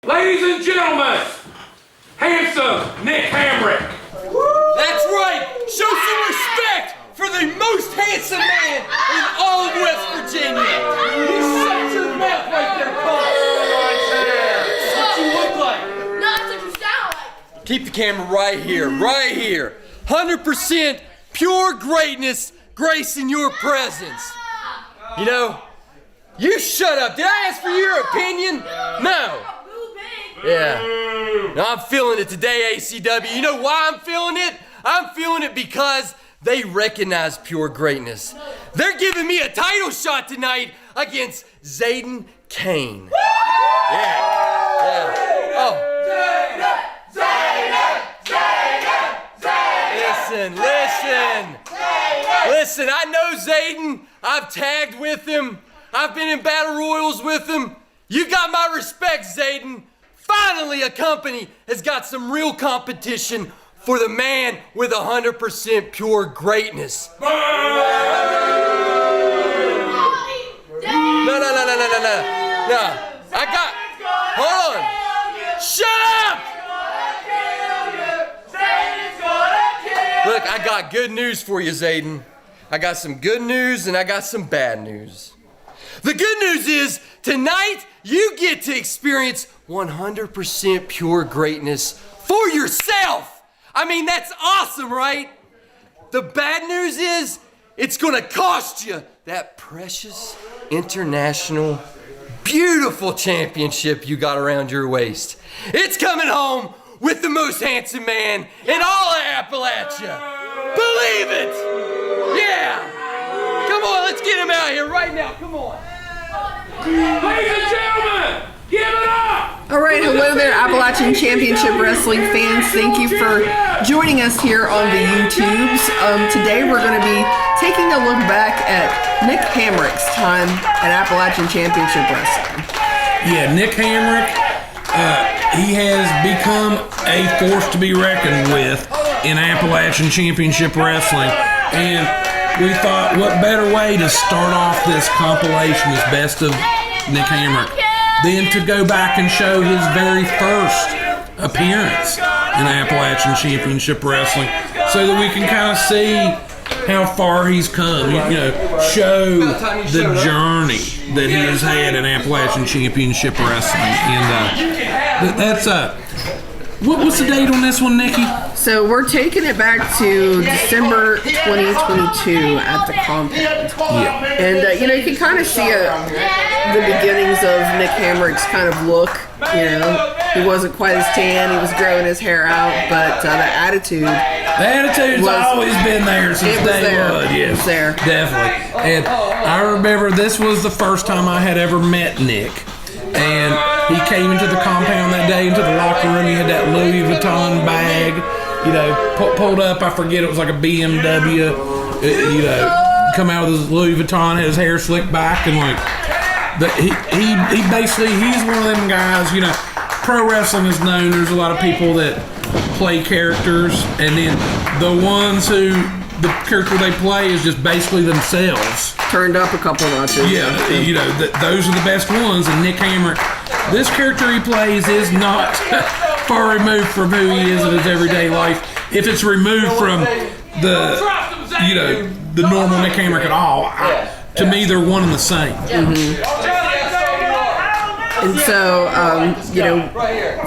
Ladies and gentlemen, Handsome Nick Hamrick. That's right! Show some respect for the most handsome man in all of West Virginia! You shut your mouth right there, Paul! That's what you look like! No, that's what you sound like! Keep the camera right here. 100% pure greatness gracing your presence. You know, you shut up. Did I ask for your opinion? No. Yeah. No, I'm feeling it today, ACW. You know why I'm feeling it? I'm feeling it because they recognize pure greatness. They're giving me a title shot tonight against Zaiden Kayne. Yeah. Oh. Listen, I know Zaiden. I've tagged with him. I've been in battle royals with him. You got my respect, Zaiden. Finally, a company has got some real competition for the man with 100% pure greatness. No. Hold on. Shut up! Look, I got good news for you, Zaiden. I got some good news and I got some bad news. The good news is tonight you get to experience 100% pure greatness for yourself. I mean, that's awesome, right? The bad news is it's gonna cost you that precious international beautiful championship you got around your waist. It's coming home with the most handsome man in all of Appalachia. Believe it! Yeah! Come on, let's get him out here right now, come on. Ladies and gentlemen, give it up! All right, hello there, Appalachian Championship Wrestling fans. Thank you for joining us here on the YouTubes. Today we're going to be taking a look back at Nick Hamrick's time at Appalachian Championship Wrestling. Yeah, Nick Hamrick, he has become a force to be reckoned with in Appalachian Championship Wrestling. And we thought, what better way to start off this compilation as best of Nick Hamrick than to go back and show his very first appearance in Appalachian Championship Wrestling so that we can kind of see how far he's come, show the journey that he has had in Appalachian Championship Wrestling. And that's what's the date on this one, Nikki? So we're taking it back to December 2022 at the compound. Yeah. And, you can kind of see the beginnings of Nick Hamrick's kind of look. He wasn't quite as tan. He was growing his hair out, but the attitude's always been there since day one. It was there. Definitely. And I remember this was the first time I had ever met Nick. And he came into the compound that day, into the locker room. He had that Louis Vuitton bag, pulled up. I forget, it was like a BMW. Come out with his Louis Vuitton, had his hair slicked back, and he basically, he's one of them guys. Pro wrestling is known. There's a lot of people that play characters, and then the character they play is just basically themselves. Turned up a couple notches. Yeah, those are the best ones. And Nick Hamrick, this character he plays is not far removed from who he is in his everyday life. If it's removed from the normal Nick Hamrick at all, to me they're one and the same. Mm-hmm. And so,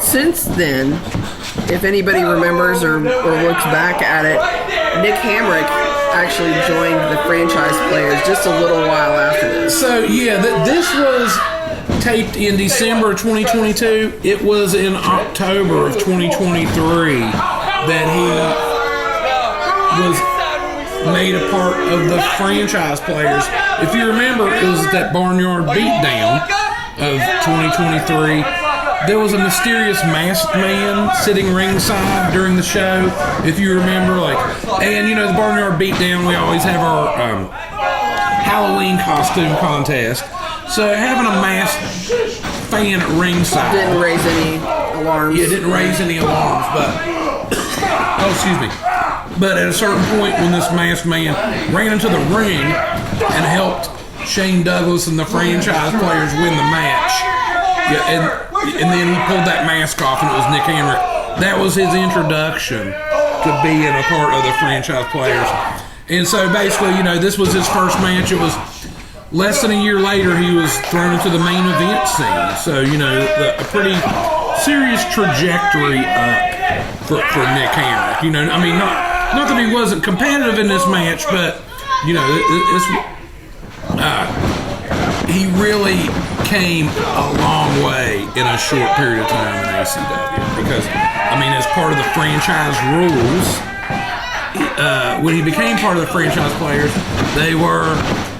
since then, if anybody remembers or looks back at it, Nick Hamrick actually joined the franchise players just a little while after this. So, this was taped in December of 2022. It was in October of 2023 that he was made a part of the franchise players. If you remember, it was that Barnyard Beatdown of 2023. There was a mysterious masked man sitting ringside during the show, if you remember. The Barnyard Beatdown, we always have our Halloween costume contest. So having a masked fan at ringside didn't raise any alarms. Yeah, didn't raise any alarms, but at a certain point when this masked man ran into the ring and helped Shane Douglas and the franchise players win the match. Yeah, and and then he pulled that mask off, and it was Nick Hamrick. That was his introduction to being a part of the franchise players. And so basically, this was his first match. It was less than a year later he was thrown into the main event scene. So, a pretty serious trajectory up for Nick Hamrick. Not that he wasn't competitive in this match, but, he really came a long way in a short period of time in ACW. Because, as part of the franchise rules, when he became part of the franchise players, they were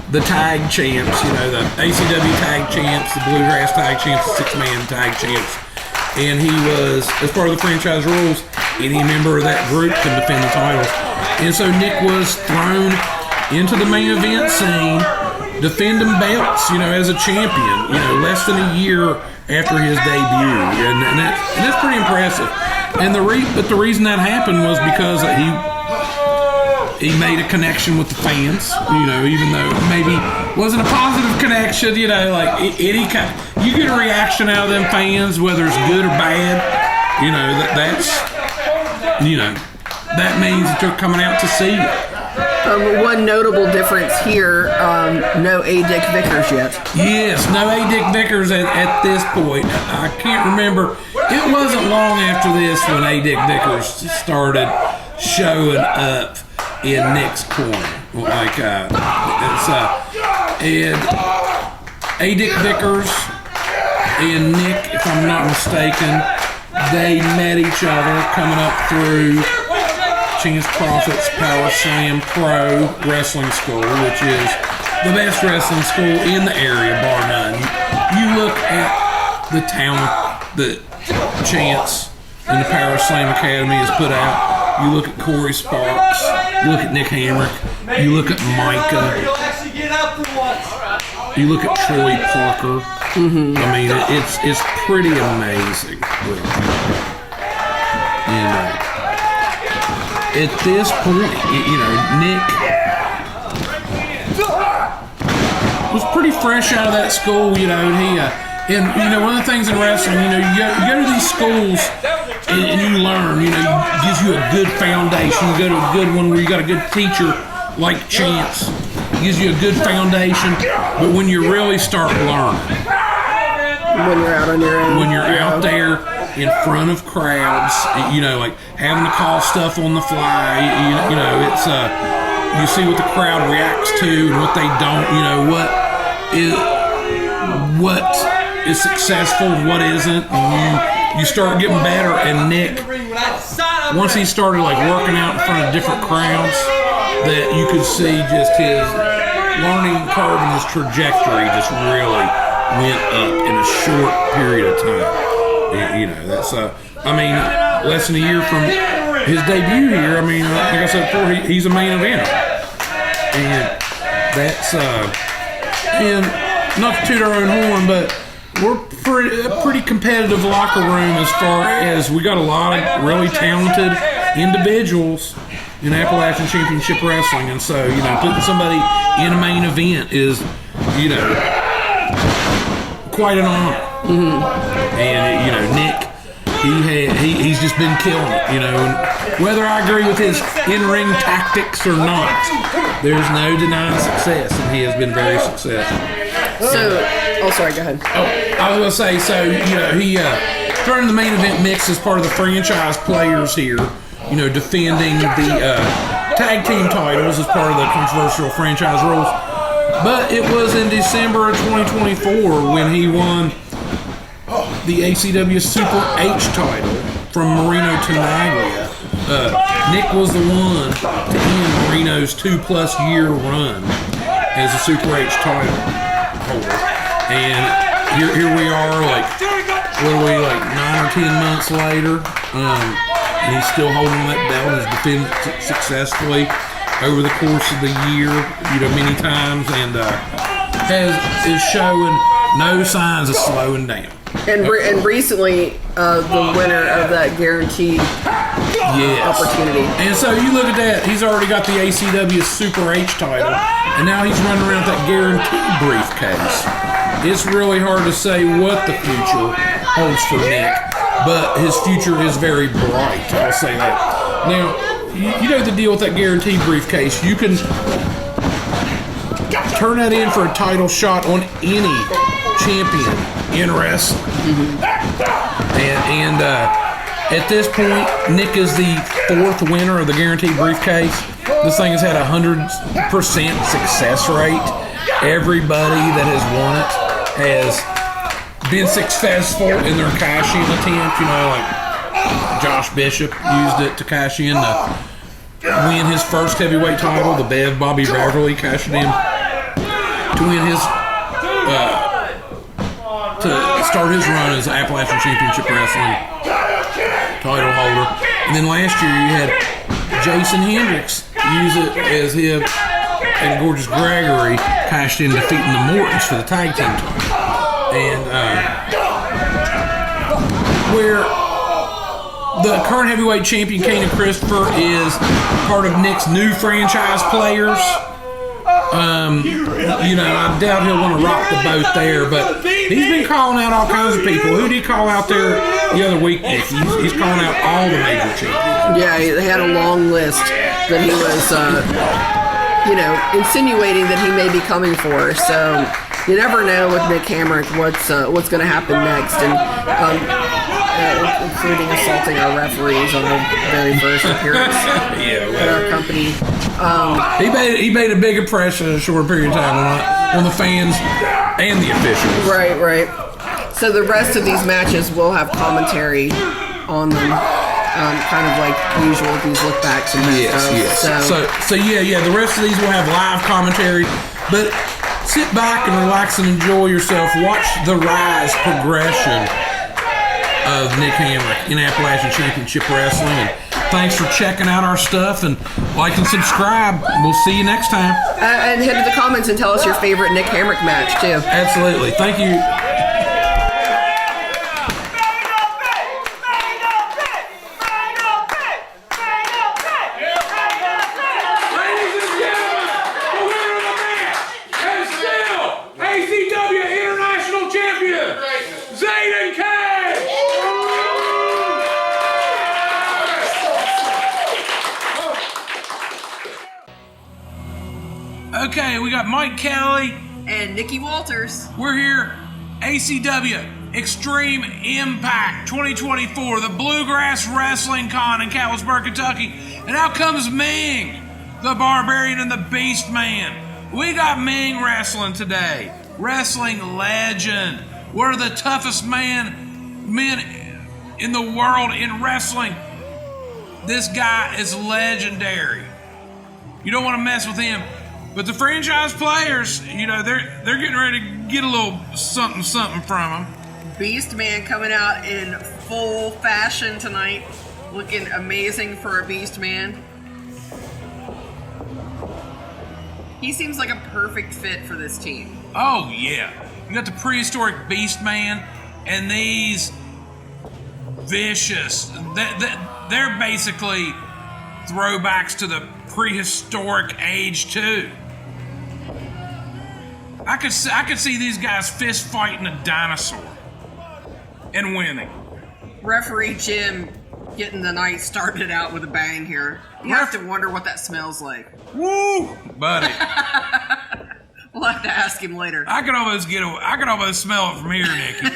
the tag champs, the ACW tag champs, the Bluegrass tag champs, the six-man tag champs. And he was, as part of the franchise rules, any member of that group can defend the titles. And so Nick was thrown into the main event scene, defending belts, as a champion, less than a year after his debut. And that's pretty impressive. And but the reason that happened was because he made a connection with the fans, even though maybe wasn't a positive connection, you get a reaction out of them fans, whether it's good or bad, that means that they're coming out to see you. One notable difference here, no A. Dick Vickers yet. Yes, no A. Dick Vickers at this point. I can't remember. It wasn't long after this when A. Dick Vickers started showing up in Nick's corner. And A. Dick Vickers and Nick, if I'm not mistaken, they met each other coming up through Chance Profit's Power Slam Pro Wrestling School, which is the best wrestling school in the area, bar none. You look at the talent that Chance and the Power Slam Academy has put out. You look at Corey Sparks. You look at Nick Hamrick. You look at Mika. You look at Troy Parker. It's pretty amazing. At this point, Nick was pretty fresh out of that school, and one of the things in wrestling, you go to these schools and you learn, it gives you a good foundation. You go to a good one where you got a good teacher like Chance, it gives you a good foundation, but when you really start learning, when you're out on your own, when you're out there in front of crowds, like having to call stuff on the fly, it's you see what the crowd reacts to and what they don't, what is successful and what isn't, and you start getting better. And Nick, once he started working out in front of different crowds, that you could see just his learning curve and his trajectory just really went up in a short period of time. That's less than a year from his debut here. Like I said before, he's a main eventer, and that's and not to toot our own horn, but we're a pretty competitive locker room as far as we got a lot of really talented individuals in Appalachian Championship Wrestling, and so putting somebody in a main event is quite an honor. And Nick, he's just been killing it, and whether I agree with his in-ring tactics or not, there's no denying success, and he has been very successful. Sorry, go ahead. I was going to say, he turned the main event mix as part of the franchise players here, defending the tag team titles as part of the controversial franchise rules. But it was in December of 2024 when he won the ACW Super H title from Marino Tenaglia. Nick was the one to end Marino's 2+ year run as a Super H title holder. And here we are, 9 or 10 months later, and he's still holding that belt and has defended it successfully over the course of the year, many times, and is showing no signs of slowing down. And recently, the winner of that guaranteed opportunity. And so you look at that, he's already got the ACW Super H title, and now he's running around with that guaranteed briefcase. It's really hard to say what the future holds for Nick, but his future is very bright. I'll say that. Now, you know the deal with that guaranteed briefcase. You can turn that in for a title shot on any champion in wrestling. And at this point, Nick is the 4th winner of the guaranteed briefcase. This thing has had a 100% success rate. Everybody that has won it has been successful in their cash-in attempt. You know, like Josh Bishop used it to cash in to win his first heavyweight title. The Bev Bobby Beverly cashed in to win his to start his run as Appalachian Championship Wrestling title holder. And then last year you had Jason Hendricks use it as him and Gorgeous Gregory cashed in defeating the Mortons for the tag team title. And where the current heavyweight champion Kayne and Christopher is part of Nick's new franchise players. You know, I doubt he'll want to rock the boat there, but he's been calling out all kinds of people. Who did he call out there the other week, Nick? He's calling out all the major champions. Yeah, he had a long list that he was, insinuating that he may be coming for. So you never know with Nick Hamrick what's going to happen next, and including assaulting our referees on the very first appearance at our company. He made a big impression in a short period of time on the fans and the officials. Right. So the rest of these matches will have commentary on them, kind of like usual these look backs and stuff. Yes. So the rest of these will have live commentary, but sit back and relax and enjoy yourself. Watch the rise progression of Nick Hamrick in Appalachian Championship Wrestling. And thanks for checking out our stuff, and like and subscribe. We'll see you next time. And head to the comments and tell us your favorite Nick Hamrick match too. Absolutely. Thank you. Ladies and gentlemen, the winner of the match is still ACW International Champion, Zaiden Kayne. Okay, we got Mike Kelly And Nikki Walters. We're here, ACW Extreme Impact 2024, the Bluegrass Wrestling Con in Catlettsburg, Kentucky. And out comes Ming, the Barbarian and the Beastman. We got Ming wrestling today. Wrestling legend. One of the toughest men in the world in wrestling. This guy is legendary. You don't want to mess with him. But the franchise players, you know, they're getting ready to get a little something from him. Beastman coming out in full fashion tonight. Looking amazing for a Beastman. He seems like a perfect fit for this team. Oh, yeah. You got the prehistoric Beastman and these vicious. They're basically throwbacks to the prehistoric age, too. I could see these guys fist fighting a dinosaur and winning. Referee Jim getting the night started out with a bang here. You have to wonder what that smells like. Woo, buddy! We'll have to ask him later. I could almost smell it from here, Nikki.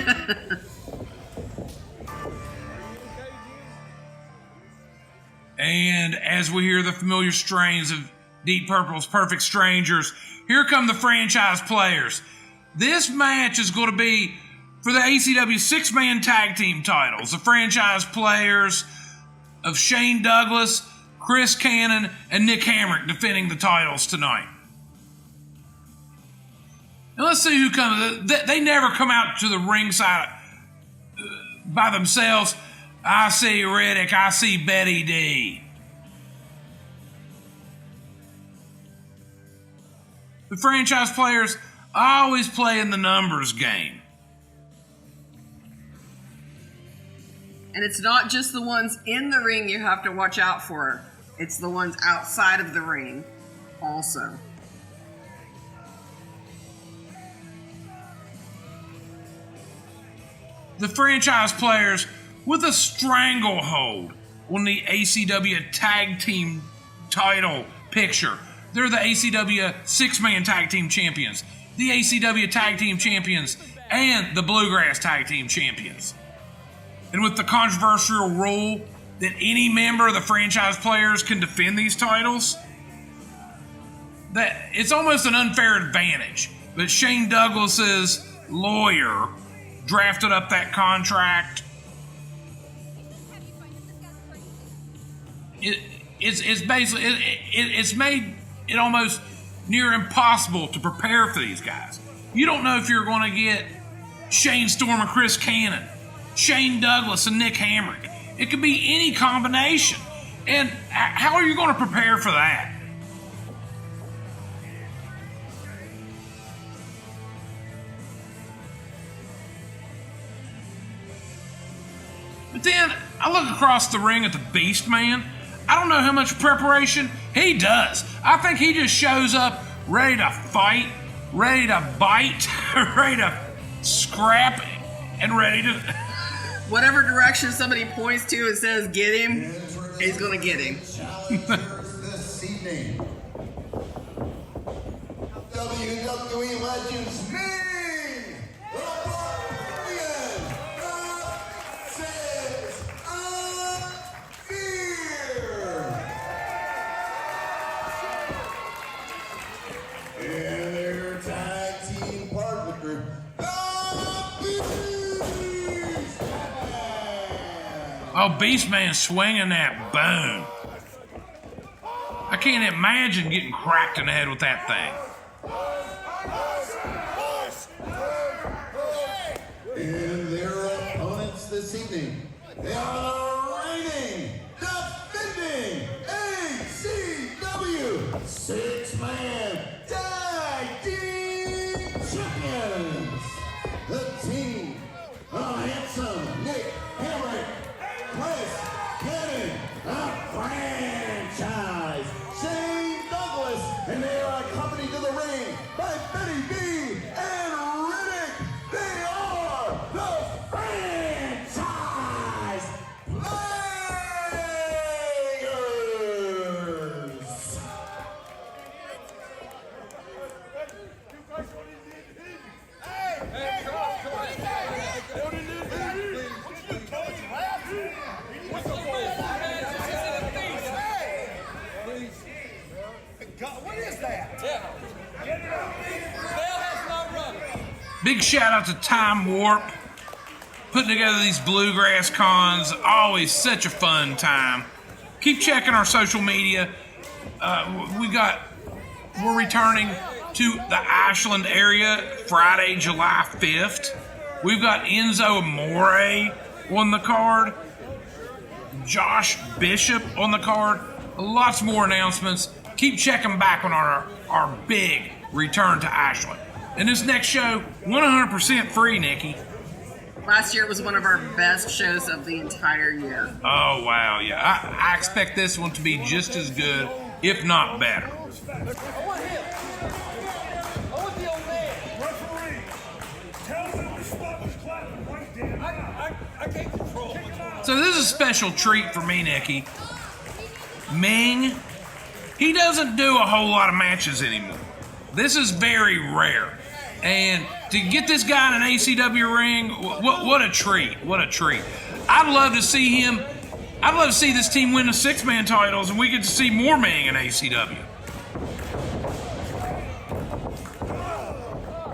And as we hear the familiar strains of Deep Purple's Perfect Strangers, here come the franchise players. This match is going to be for the ACW 6-man tag team titles. The franchise players of Shane Douglas, Chris Cannon, and Nick Hamrick defending the titles tonight. Now let's see who comes. They never come out to the ringside by themselves. I see Riddick. I see Betty D. The franchise players always play in the numbers game. And it's not just the ones in the ring you have to watch out for. It's the ones outside of the ring also. the franchise players with a stranglehold on the ACW Tag Team title picture. They're the ACW six-man Tag Team Champions, the ACW Tag Team Champions, and the Bluegrass Tag Team Champions. And with the controversial rule that any member of the franchise players can defend these titles, that it's almost an unfair advantage. But Shane Douglas's lawyer drafted up that contract. It's basically it's made it almost near impossible to prepare for these guys. You don't know if you're going to get Shane Storm and Chris Cannon, Shane Douglas and Nick Hamrick. It could be any combination. And how are you going to prepare for that? But then I look across the ring at the Beastman. I don't know how much preparation he does. I think he just shows up ready to fight, ready to bite, ready to scrap, and ready to... Whatever direction somebody points to and says, get him, he's going to get him. This evening, WWE Legends name, the Barbarian, Says of Fear. And their tag team partner, the Oh, Beastman swinging that boom. I can't imagine getting cracked in the head with that thing. And their opponents this evening, they are the reigning, defending ACW six-man tag team champions. The team of Handsome Nick Hamrick, Chris Kayne, a franchise, Shane Douglas, and they are accompanied to the ring by Betty B and Riddick. They are the franchise players. What is that? Big shout out to Time Warp. Putting together these bluegrass cons, always such a fun time. Keep checking our social media. We're returning to the Ashland area Friday, July 5th. We've got Enzo Amore on the card, Josh Bishop on the card. Lots more announcements. Keep checking back on our big return to Ashland. And this next show, 100% free, Nikki. Last year was one of our best shows of the entire year. Oh, wow, yeah. I expect this one to be just as good, if not better. So this is a special treat for me, Nikki. Ming, he doesn't do a whole lot of matches anymore. This is very rare. And to get this guy in an ACW ring, what a treat. What a treat. I'd love to see him. I'd love to see this team win the six-man titles and we get to see more Ming in ACW.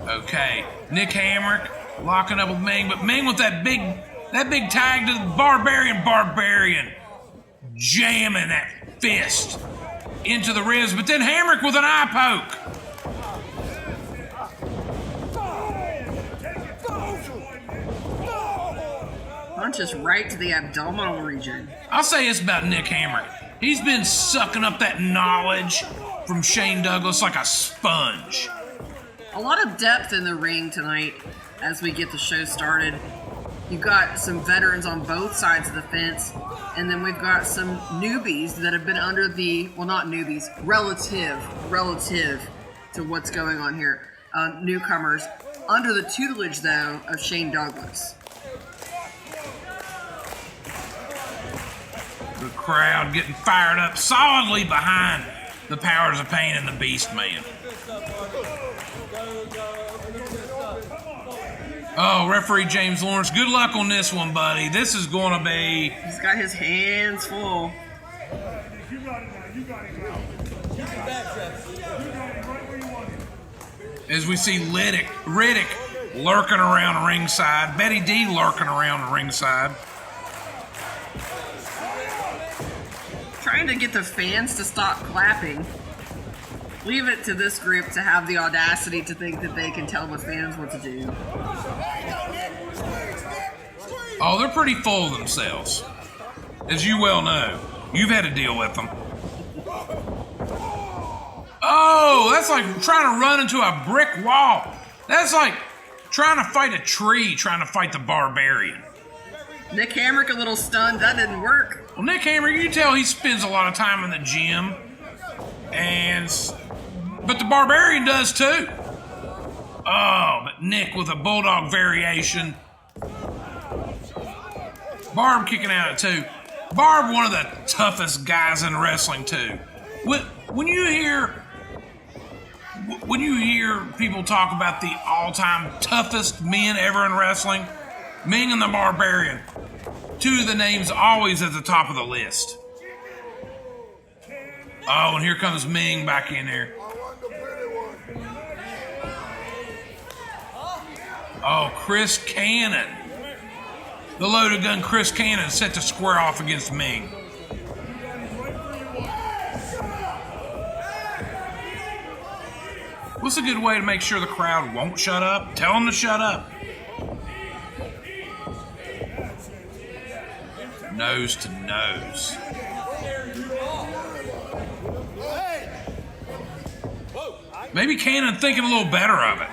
Okay, Nick Hamrick locking up with Ming, but Ming with that big tag to the Barbarian jamming that fist into the ribs, but then Hamrick with an eye poke. Punches right to the abdominal region. I'll say it's about Nick Hamrick. He's been sucking up that knowledge from Shane Douglas like a sponge. A lot of depth in the ring tonight as we get the show started. You've got some veterans on both sides of the fence, and then we've got some newbies that have been under the, well, not newbies, relative to what's going on here. Newcomers under the tutelage, though, of Shane Douglas. The crowd getting fired up solidly behind the Powers of Pain and the Beastman. Oh, referee James Lawrence, good luck on this one, buddy. This is going to be... He's got his hands full. As we see Riddick lurking around ringside. Betty D lurking around ringside. Trying to get the fans to stop clapping. Leave it to this group to have the audacity to think that they can tell the fans what to do. Oh, they're pretty full of themselves. As you well know. You've had to deal with them. Oh, that's like trying to run into a brick wall. That's like trying to fight a tree, trying to fight the Barbarian. Nick Hamrick a little stunned. That didn't work. Well, Nick Hamrick, you can tell he spends a lot of time in the gym. But the Barbarian does too. Oh, but Nick with a bulldog variation. Barb kicking out at two. Barb, one of the toughest guys in wrestling too. When you hear people talk about the all-time toughest men ever in wrestling, Ming and the Barbarian, two of the names always at the top of the list. Oh, and here comes Ming back in there. Oh, Chris Cannon. The loaded gun Chris Cannon set to square off against Ming. What's a good way to make sure the crowd won't shut up? Tell them to shut up. Nose to nose. Maybe Cannon thinking a little better of it.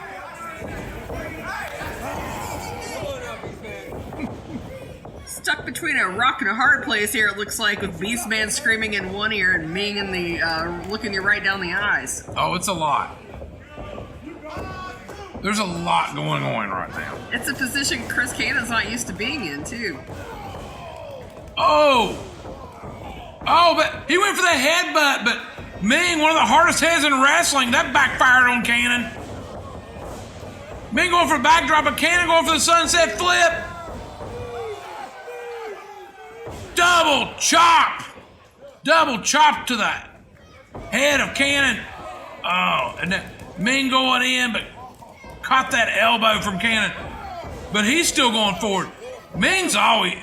Stuck between a rock and a hard place here, it looks like, with Beastman screaming in one ear and Ming in the looking you right down the eyes. Oh, it's a lot. There's a lot going on right now. It's a position Chris Cannon's not used to being in, too. Oh, but he went for the headbutt, but Ming, one of the hardest heads in wrestling, that backfired on Cannon. Ming going for the backdrop, but Cannon going for the sunset flip. Double chop to the head of Cannon. Oh, and then Ming going in, but caught that elbow from Cannon. But he's still going forward. Ming's always,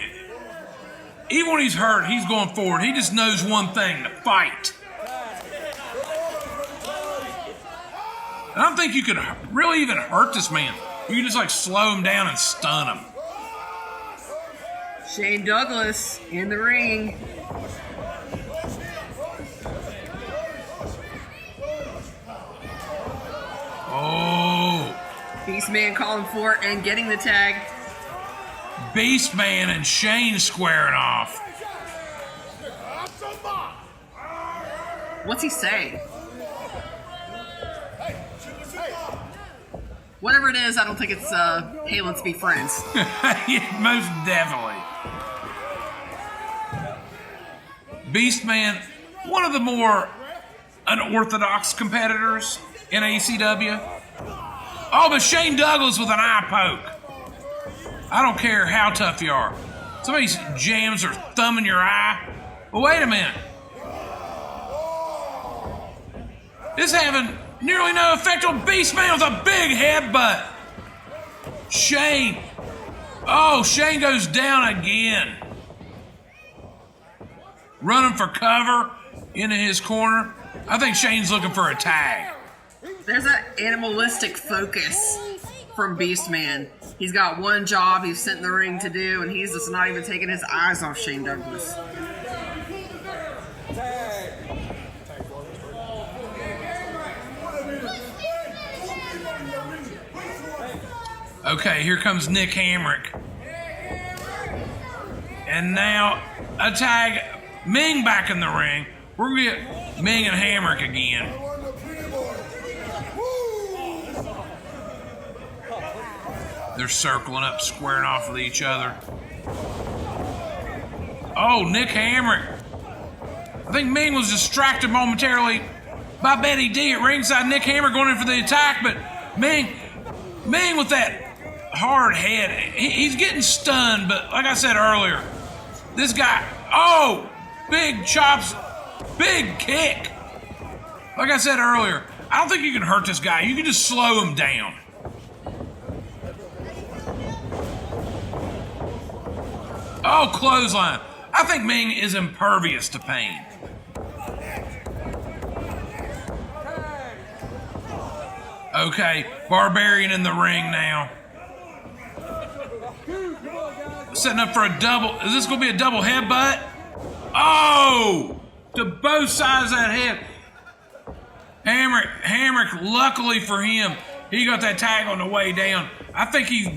even when he's hurt, he's going forward. He just knows one thing, to fight. I don't think you could really even hurt this man. You can just like slow him down and stun him. Shane Douglas in the ring. Oh. Beastman calling for it and getting the tag. Beastman and Shane squaring off. What's he saying? Whatever it is, I don't think it's, hey, let's be friends. Yeah, most definitely. Beastman, one of the more unorthodox competitors in ACW. Oh, but Shane Douglas with an eye poke. I don't care how tough you are. Somebody jams or thumb in your eye. Well, wait a minute. This having nearly no effect on Beastman with a big headbutt. Shane. Oh, Shane goes down again. Running for cover into his corner. I think Shane's looking for a tag. There's that animalistic focus from Beastman. He's got one job he's sent in the ring to do, and he's just not even taking his eyes off Shane Douglas. Okay, here comes Nick Hamrick. And now a tag. Ming back in the ring. We're going to get Ming and Hamrick again. They're circling up, squaring off with each other. Oh, Nick Hamrick. I think Ming was distracted momentarily by Betty D at ringside. Nick Hamrick going in for the attack, but Ming with that hard head, he's getting stunned, but like I said earlier, this guy, oh, big chops, big kick. Like I said earlier, I don't think you can hurt this guy. You can just slow him down. Oh, clothesline. I think Ming is impervious to pain. Okay, Barbarian in the ring now. Setting up for a double. Is this going to be a double headbutt? Oh! To both sides of that head. Hamrick, luckily for him, he got that tag on the way down. I think he's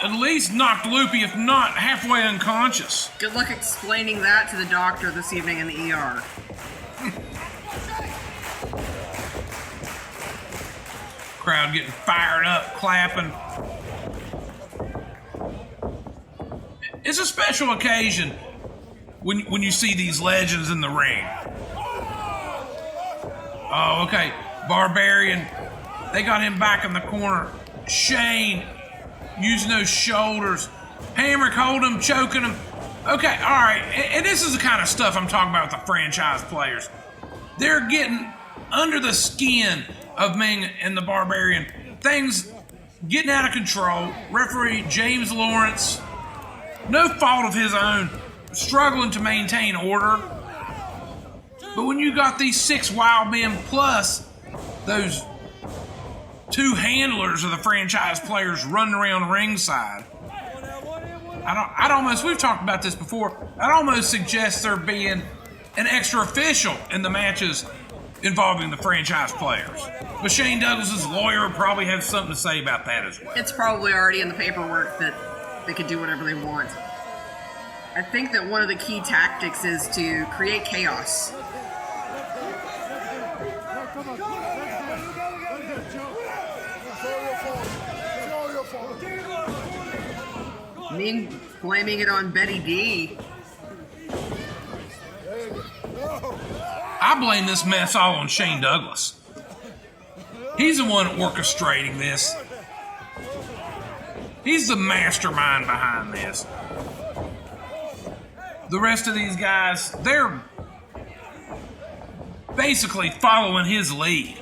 at least knocked loopy, if not halfway unconscious. Good luck explaining that to the doctor this evening in the ER. Crowd getting fired up, clapping. It's a special occasion when you see these legends in the ring. Oh, okay. Barbarian, they got him back in the corner. Shane using those shoulders. Hamrick holding him, choking him. Okay, all right. And this is the kind of stuff I'm talking about with the franchise players. They're getting under the skin of Ming and the Barbarian. Things getting out of control. Referee James Lawrence, no fault of his own, struggling to maintain order. But when you got these 6 wild men plus those 2 handlers of the franchise players running around ringside, I'd almost, we've talked about this before, I'd almost suggest there being an extra official in the matches involving the franchise players. But Shane Douglas's lawyer probably has something to say about that as well. It's probably already in the paperwork that they can do whatever they want. I think that one of the key tactics is to create chaos. Ming blaming it on Betty D. I blame this mess all on Shane Douglas. He's the one orchestrating this. He's the mastermind behind this. The rest of these guys, they're basically following his lead.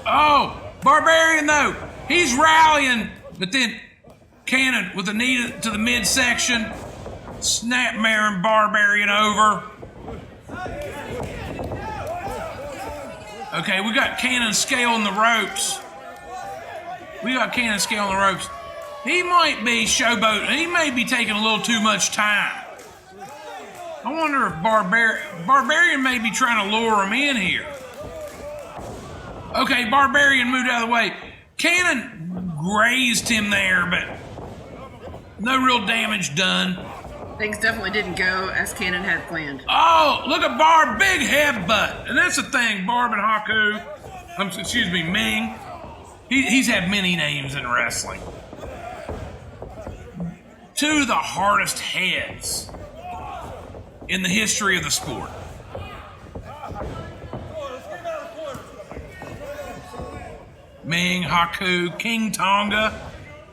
Oh, Barbarian though, he's rallying, but then Kayne with a knee to the midsection, snapmaring Barbarian over. Okay, we got Kayne scaling the ropes. He might be showboating. He may be taking a little too much time. I wonder if Barbarian may be trying to lure him in here. Okay, Barbarian moved out of the way. Kayne grazed him there, but no real damage done. Things definitely didn't go as Kayne had planned. Oh, look at Barb, big headbutt. And that's the thing, Barb and Haku, Ming. He's had many names in wrestling. 2 of the hardest heads in the history of the sport. Ming, Haku, King Tonga.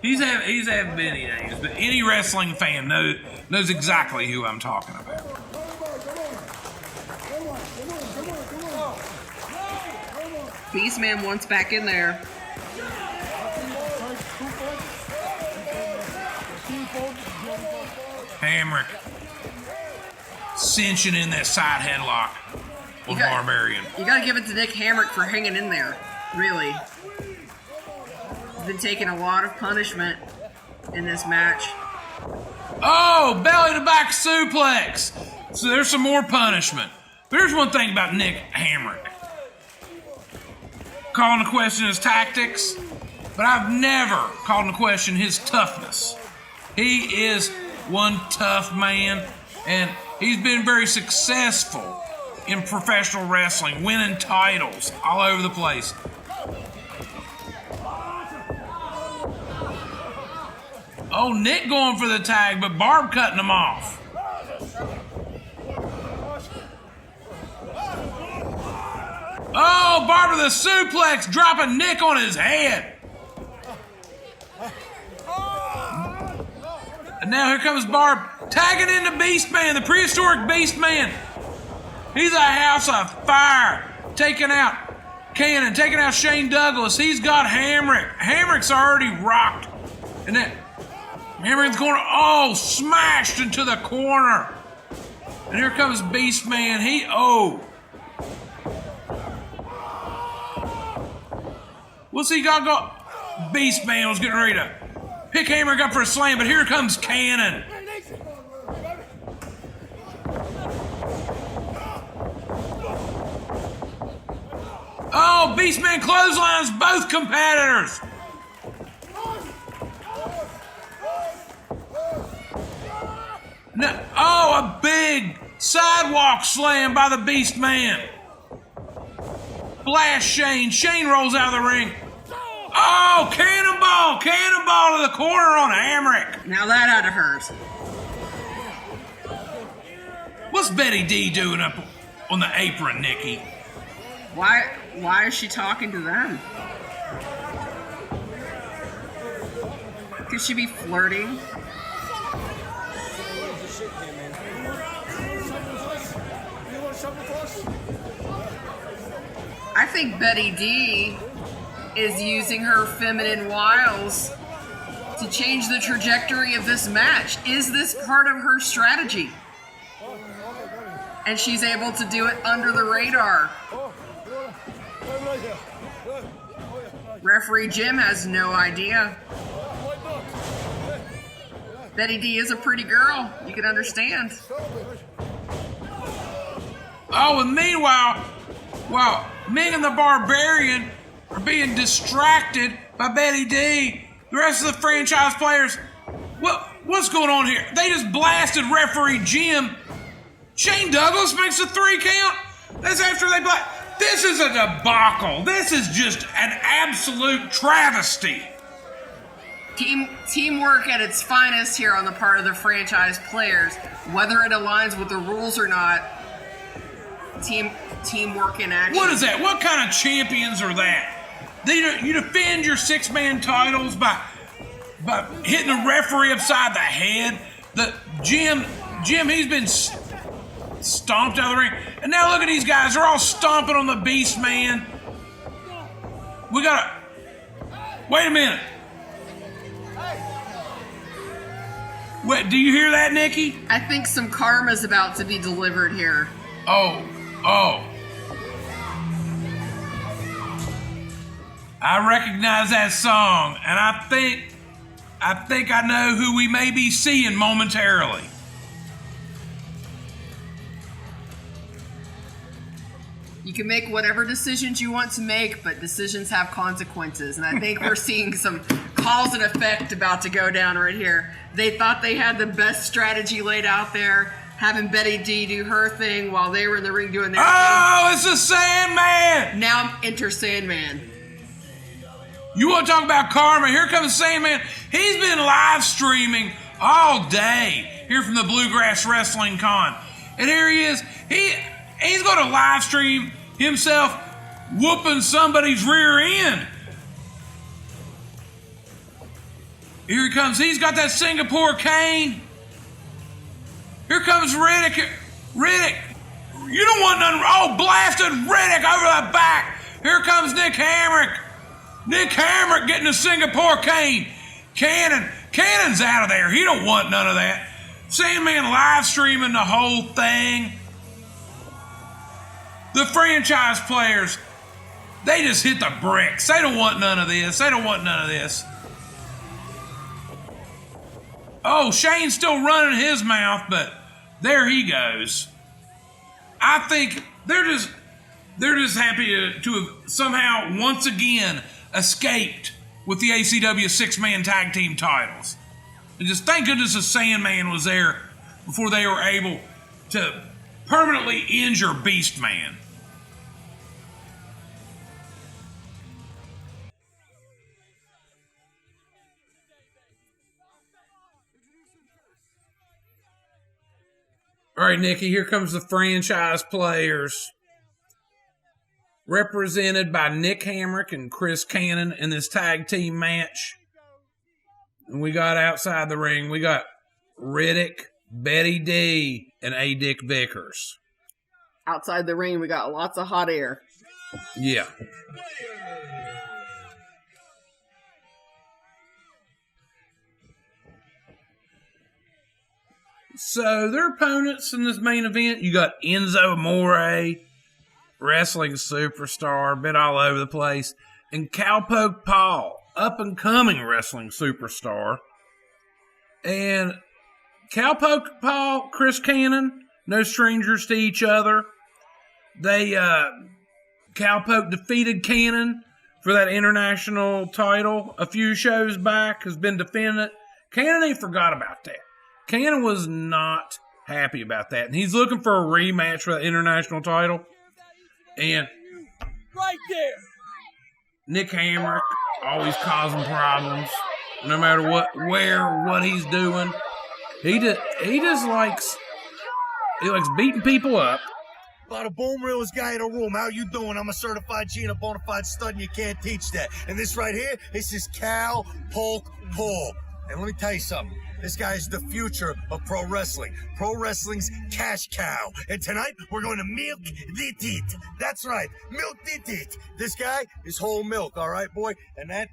He's had many names, but any wrestling fan knows exactly who I'm talking about. Beastman wants back in there. Hamrick cinching in that side headlock with Barbarian. You gotta give it to Nick Hamrick for hanging in there, really. He's been taking a lot of punishment in this match. Oh, belly to back suplex. So there's some more punishment. But here's one thing about Nick Hamrick. Calling into question his tactics, but I've never called into question his toughness. He is one tough man, and he's been very successful in professional wrestling, winning titles all over the place. Oh, Nick going for the tag, but Barb cutting him off. Oh, Barb with a suplex, dropping Nick on his head. And now here comes Barb, tagging into Beastman, the prehistoric Beastman. He's a house of fire, taking out Kayne, taking out Shane Douglas. He's got Hamrick. Hamrick's already rocked. And then Hamrick in the corner, smashed into the corner. And here comes Beastman. What's he got go? Beastman was getting ready to pick Hamrick up for a slam, but here comes Cannon. Oh, Beastman clotheslines both competitors. A big sidewalk slam by the Beastman. Blast Shane. Shane rolls out of the ring. Oh, cannonball to the corner on Hamrick. Now that had to hurt. What's Betty D doing up on the apron, Nikki? Why is she talking to them? Could she be flirting? I think Betty D is using her feminine wiles to change the trajectory of this match. Is this part of her strategy? And she's able to do it under the radar. Referee Jim has no idea. Betty D is a pretty girl. You can understand. Oh, and meanwhile, while Mika and the Barbarian are being distracted by Betty D, the rest of the franchise players, what's going on here? They just blasted referee Jim. Shane Douglas makes a 3 count. That's after they blast. This is a debacle. This is just an absolute travesty. Teamwork at its finest here on the part of the franchise players. Whether it aligns with the rules or not, teamwork in action. What is that? What kind of champions are that? You defend your 6-man titles by hitting the referee upside the head. Jim, he's been stomped out of the ring. And now look at these guys. They're all stomping on the Beastman. Wait a minute. Wait, do you hear that, Nikki? I think some karma's about to be delivered here. Oh. I recognize that song, and I think I know who we may be seeing momentarily. You can make whatever decisions you want to make, but decisions have consequences. And I think we're seeing some cause and effect about to go down right here. They thought they had the best strategy laid out there, having Betty D do her thing while they were in the ring doing their thing. Oh, it's the Sandman! Now enter Sandman. You want to talk about karma? Here comes Sandman. He's been live streaming all day here from the Bluegrass Wrestling Con. And here he is. He's going to live stream himself whooping somebody's rear end. Here he comes. He's got that Singapore cane. Here comes Riddick. Riddick. You don't want none. Oh, blasted Riddick over the back. Here comes Nick Hamrick. Nick Hamrick getting a Singapore cane. Cannon's out of there. He don't want none of that. Sandman live streaming the whole thing. The franchise players, they just hit the bricks. They don't want none of this. Oh, Shane's still running his mouth, but there he goes. I think they're just happy to have somehow once again escaped with the ACW 6-man tag team titles. And just thank goodness the Sandman was there before they were able to permanently injure Beastman. All right, Nikki, here comes the franchise players. Represented by Nick Hamrick and Chris Cannon in this tag team match. And we got outside the ring, we got Riddick, Betty D, and A. Dick Vickers. Outside the ring, we got lots of hot air. Yeah. So their opponents in this main event, you got Enzo Amore, wrestling superstar, been all over the place, and Cowpoke Paul, up-and-coming wrestling superstar. And Cowpoke Paul, Chris Cannon, no strangers to each other. Cowpoke defeated Cannon for that international title a few shows back, has been defending it. Cannon ain't forgot about that. Cannon was not happy about that, and he's looking for a rematch for the international title. And Right there. Nick Hamrick always causing problems, no matter what he's doing. He likes beating people up. Bada boom, realest guy in the room. How you doing? I'm a certified G and a bona fide stud, and you can't teach that. And this right here, this is Cowpoke Paul. And let me tell you something. This guy is the future of pro wrestling. Pro wrestling's cash cow. And tonight, we're going to milk the teat. That's right, milk the teat. This guy is whole milk, all right, boy? And that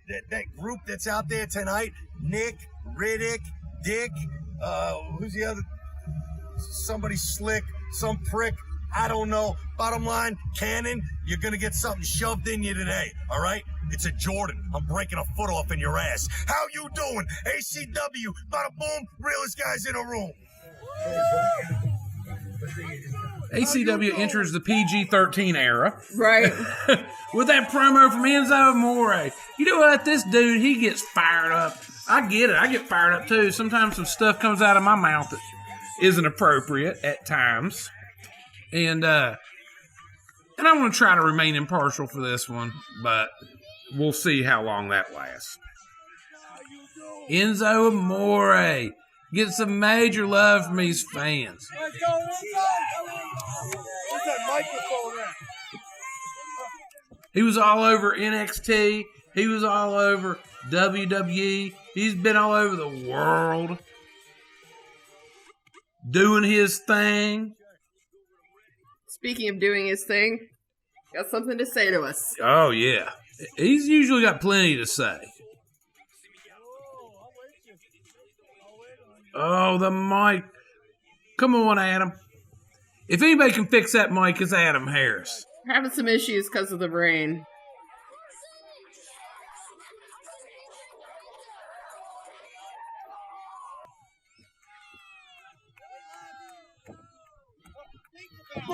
group that's out there tonight, Nick, Riddick, Dick, who's the other? Somebody slick, some prick. I don't know. Bottom line, Cannon, you're going to get something shoved in you today, all right? It's a Jordan. I'm breaking a foot off in your ass. How you doing? ACW, bada boom, realest guys in the room. ACW enters the PG-13 era. Right. With that promo from Enzo Amore. You know what? This dude, he gets fired up. I get it. I get fired up too. Sometimes some stuff comes out of my mouth that isn't appropriate at times. And I'm going to try to remain impartial for this one, but we'll see how long that lasts. Enzo Amore gets some major love from his fans. Let's go, Enzo. Where's that microphone at? He was all over NXT. He was all over WWE. He's been all over the world doing his thing. Speaking of doing his thing, got something to say to us. Oh, yeah. He's usually got plenty to say. Oh, the mic. Come on, Adam. If anybody can fix that mic, it's Adam Harris. Having some issues because of the rain.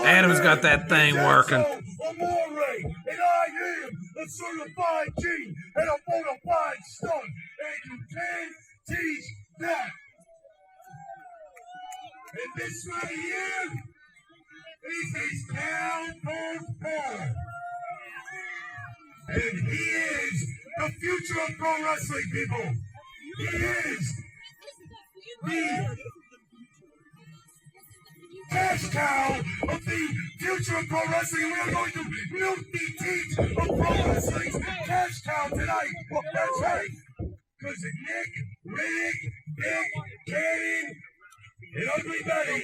Adam's got that thing working. And I am a certified G and a bona fide stud, and you can't teach that. And this right here is his Cowpoke Paul. And he is the future of pro wrestling, people. He is the cash cow of the future of pro wrestling. We are going to milk the teat of pro wrestling's cash cow tonight. That's right. Because Nick, Riddick, Dick, Kayne, and Ugly Betty.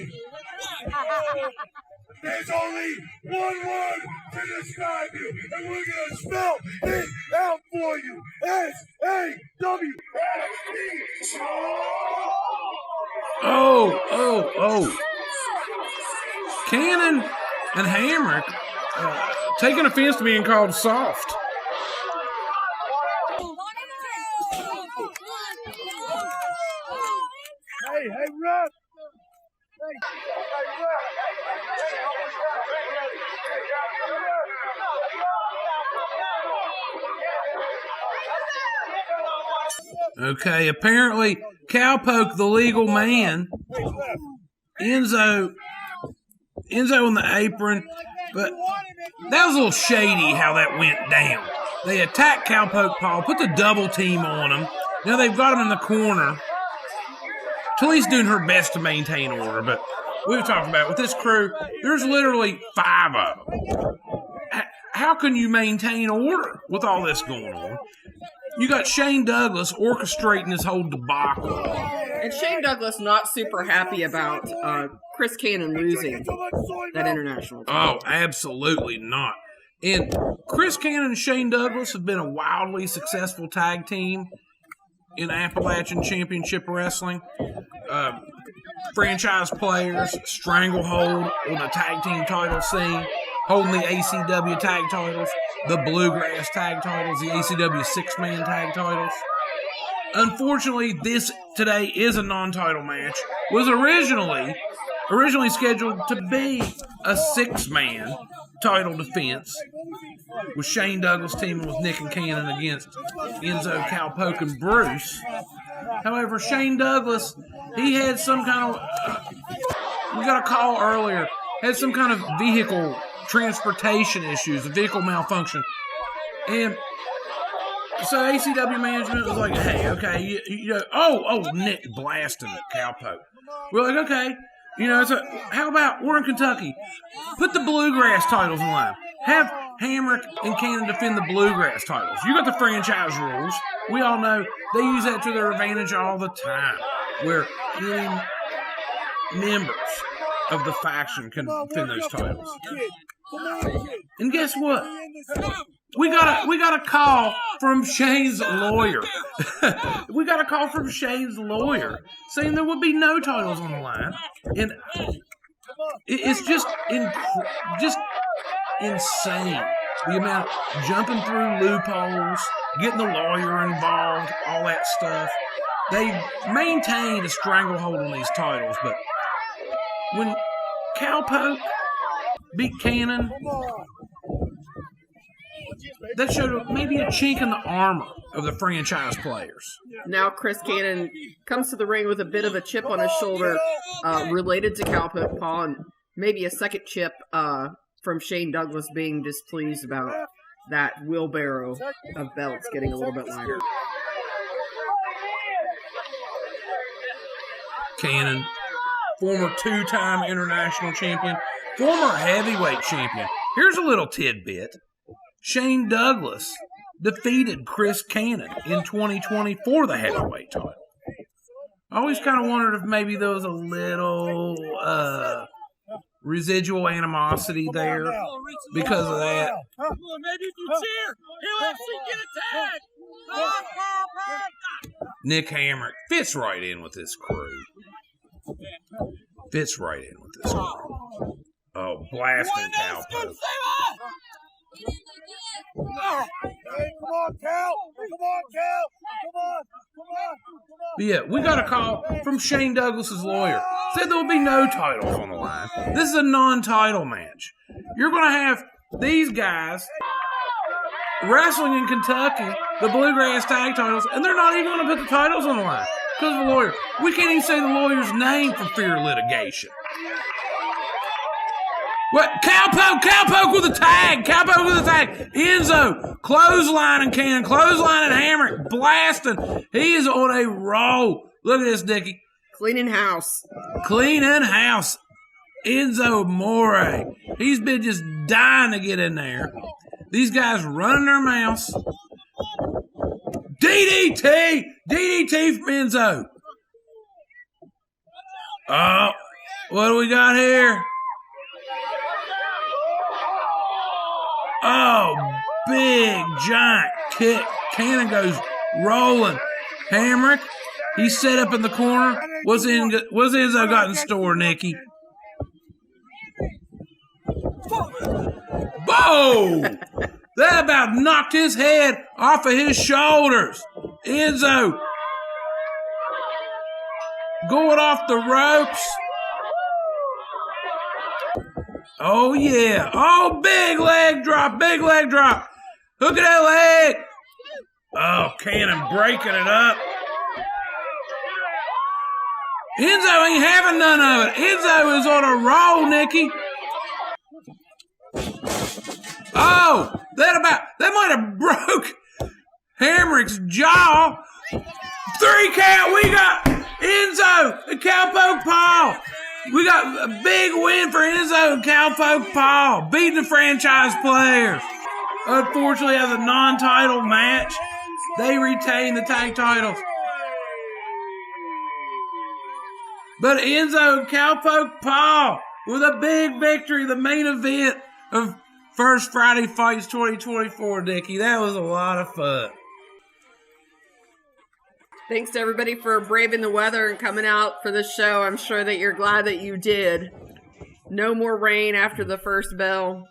There's only one word to describe you, and we're going to spell it out for you. S-A-W. Oh. Cannon and Hamrick taking offense to being called soft. Hey, ref. Okay, apparently Cowpoke, the legal man, Enzo on the apron, but that was a little shady how that went down. They attacked Cowpoke Paul, put the double team on him. Now they've got him in the corner. Tully's doing her best to maintain order, but we've talked about with this crew, there's literally 5 of them. How can you maintain order with all this going on? You got Shane Douglas orchestrating this whole debacle. And Shane Douglas not super happy about Chris Kayne losing that international title. Oh, absolutely not. And Chris Kayne and Shane Douglas have been a wildly successful tag team in Appalachian Championship Wrestling. Franchise players, stranglehold on the tag team title scene, holding the ACW tag titles, the Bluegrass tag titles, the ACW 6-man tag titles. Unfortunately, this today is a non-title match. Was originally scheduled to be a 6-man title defense, with Shane Douglas teaming with Nick and Cannon against Enzo, Cowpoke, and Bruce. However, Shane Douglas, he had some kind of, we got a call earlier, had some kind of vehicle transportation issues, a vehicle malfunction. And so ACW management was like, hey, okay, you know, Nick blasting Cowpoke. We're like, okay, you know, so how about we're in Kentucky? Put the Bluegrass titles in line. Have Hamrick and Kayne defend the Bluegrass titles. You got the franchise rules. We all know they use that to their advantage all the time, where any members of the faction can defend those titles. And guess what? We got a call from Shane's lawyer. We got a call from Shane's lawyer saying there would be no titles on the line, and it's just insane the amount jumping through loopholes, getting the lawyer involved, all that stuff. They maintained a stranglehold on these titles, but when Cowpoke beat Cannon, that showed maybe a chink in the armor of the franchise players. Now Chris Kayne comes to the ring with a bit of a chip on his shoulder related to Cowpoke Paul, and maybe a second chip from Shane Douglas being displeased about that wheelbarrow of belts getting a little bit lighter. Cannon, former 2-time international champion, former heavyweight champion. Here's a little tidbit. Shane Douglas defeated Chris Kayne in 2020 for the heavyweight title. I always kind of wondered if maybe there was a little residual animosity there because of that. Maybe if you cheer, he'll actually get a tag. Nick Hamrick fits right in with this crew. Fits right in with this crew. Oh, blasting Cowpoke. Hey, come on, Cal! Come on, Cal! Come on! But yeah, we got a call from Shane Douglas's lawyer. Said there will be no titles on the line. This is a non-title match. You're going to have these guys wrestling in Kentucky, the Bluegrass tag titles, and they're not even going to put the titles on the line because of the lawyer. We can't even say the lawyer's name for fear of litigation. What? Cowpoke with a tag. Cowpoke with a tag. Enzo, clothesline and Kayne, clothesline and Hamrick, blasting. He is on a roll. Look at this, Dickie. Cleaning house. Cleaning house. Enzo More. He's been just dying to get in there. These guys running their mouths. DDT! DDT from Enzo. Oh, what do we got here? Oh, big, giant kick. Cannon goes rolling. Hamrick, he's set up in the corner. What's Enzo got in store, Nikki? Boom! That about knocked his head off of his shoulders. Enzo going off the ropes. Oh, yeah. Oh, big leg drop, big leg drop. Look at that leg. Oh, Cannon breaking it up. Enzo ain't having none of it. Enzo is on a roll, Nikki. Oh, that might have broke Hamrick's jaw. 3 count. We got Enzo, the Cowpoke Paul. We got a big win for Enzo and Cowpoke Paul, beating the franchise players. Unfortunately, as a non-title match, they retain the tag titles. But Enzo and Cowpoke Paul with a big victory, the main event of First Friday Fights 2024, Dickie. That was a lot of fun. Thanks to everybody for braving the weather and coming out for this show. I'm sure that you're glad that you did. No more rain after the first bell.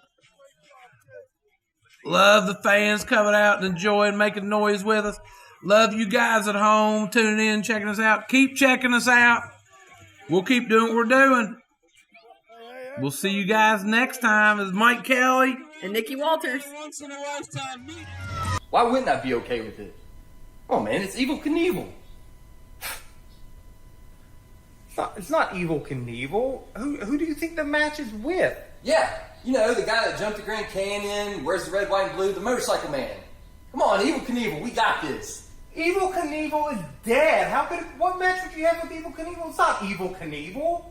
Love the fans coming out and enjoying making noise with us. Love you guys at home tuning in, checking us out. Keep checking us out. We'll keep doing what we're doing. We'll see you guys next time. It's Mike Kelly And Nikki Walters. Why wouldn't I be okay with it? Oh man, it's Evil Knievel. It's not Evel Knievel. Who do you think the match is with? Yeah, you know, the guy that jumped the Grand Canyon, wears the red, white, and blue, the motorcycle man. Come on, Evil Knievel, we got this. Evel Knievel is dead. What match would you have with Evel Knievel? It's not Evel Knievel.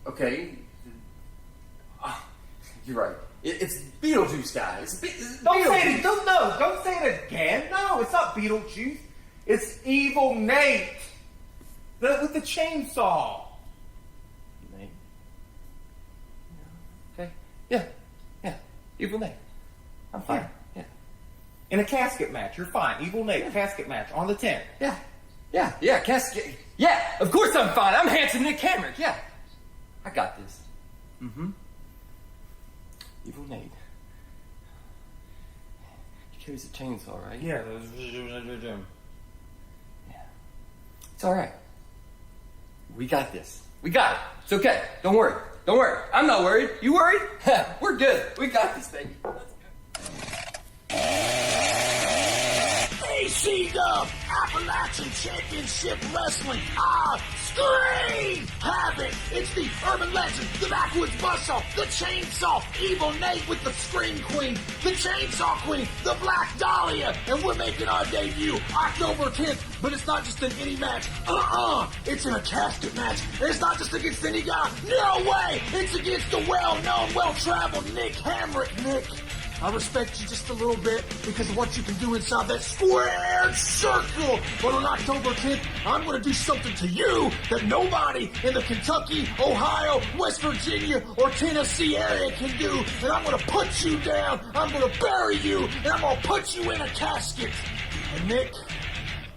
Okay. You're right. It's Beetlejuice guy. Don't say it. Don't say it again. No, it's not Beetlejuice. It's Evil Nate. With the chainsaw. Nate. Okay. Yeah. Evil Nate. I'm fine. Yeah. In a casket match, you're fine. Evil Nate, casket match on the 10th. Yeah, casket. Yeah, of course I'm fine. I'm Handsome Nick Hamrick. Yeah. I got this. Mm-hmm. Evil Nate. He carries a chainsaw, right? Yeah. It's alright. We got this. We got it. It's okay. Don't worry. I'm not worried. You worried? We're good. We got this, baby. ACW, Appalachian Championship Wrestling. Scream! Have it! It's the urban legend, the backwoods buzzsaw, the chainsaw, Evil Nate with the Scream Queen, the Chainsaw Queen, the Black Dahlia, and we're making our debut October 10th. But it's not just in any match. It's in a casket match. And it's not just against any guy. No way! It's against the well-known, well-traveled Nick Hamrick. Nick, I respect you just a little bit because of what you can do inside that squared circle. But on October 10th, I'm going to do something to you that nobody in the Kentucky, Ohio, West Virginia, or Tennessee area can do. And I'm going to put you down. I'm going to bury you. And I'm going to put you in a casket. And Nick,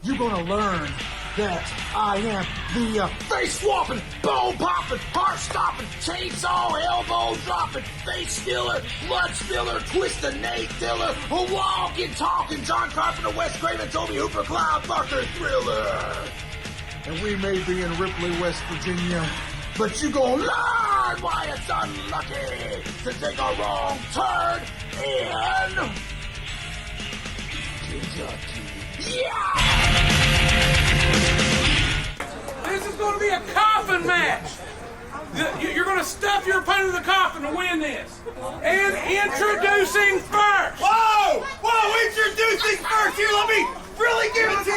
you're going to learn that I am the face-swapping, bone-popping, heart-stopping, chainsaw, elbow-dropping, face-stealer, blood-spiller, twist-a-Nate Diller, a walking, talking, John Carpenter, Wes Craven, Toby Hooper, Cloud Barker, Thriller. And we may be in Ripley, West Virginia, but you gon' learn why it's unlucky to take a wrong turn in Kentucky. Yeah! This is going to be a coffin match. You're going to stuff your opponent in the coffin to win this. And introducing first. Whoa! Introducing first. Here, let me really give it to you.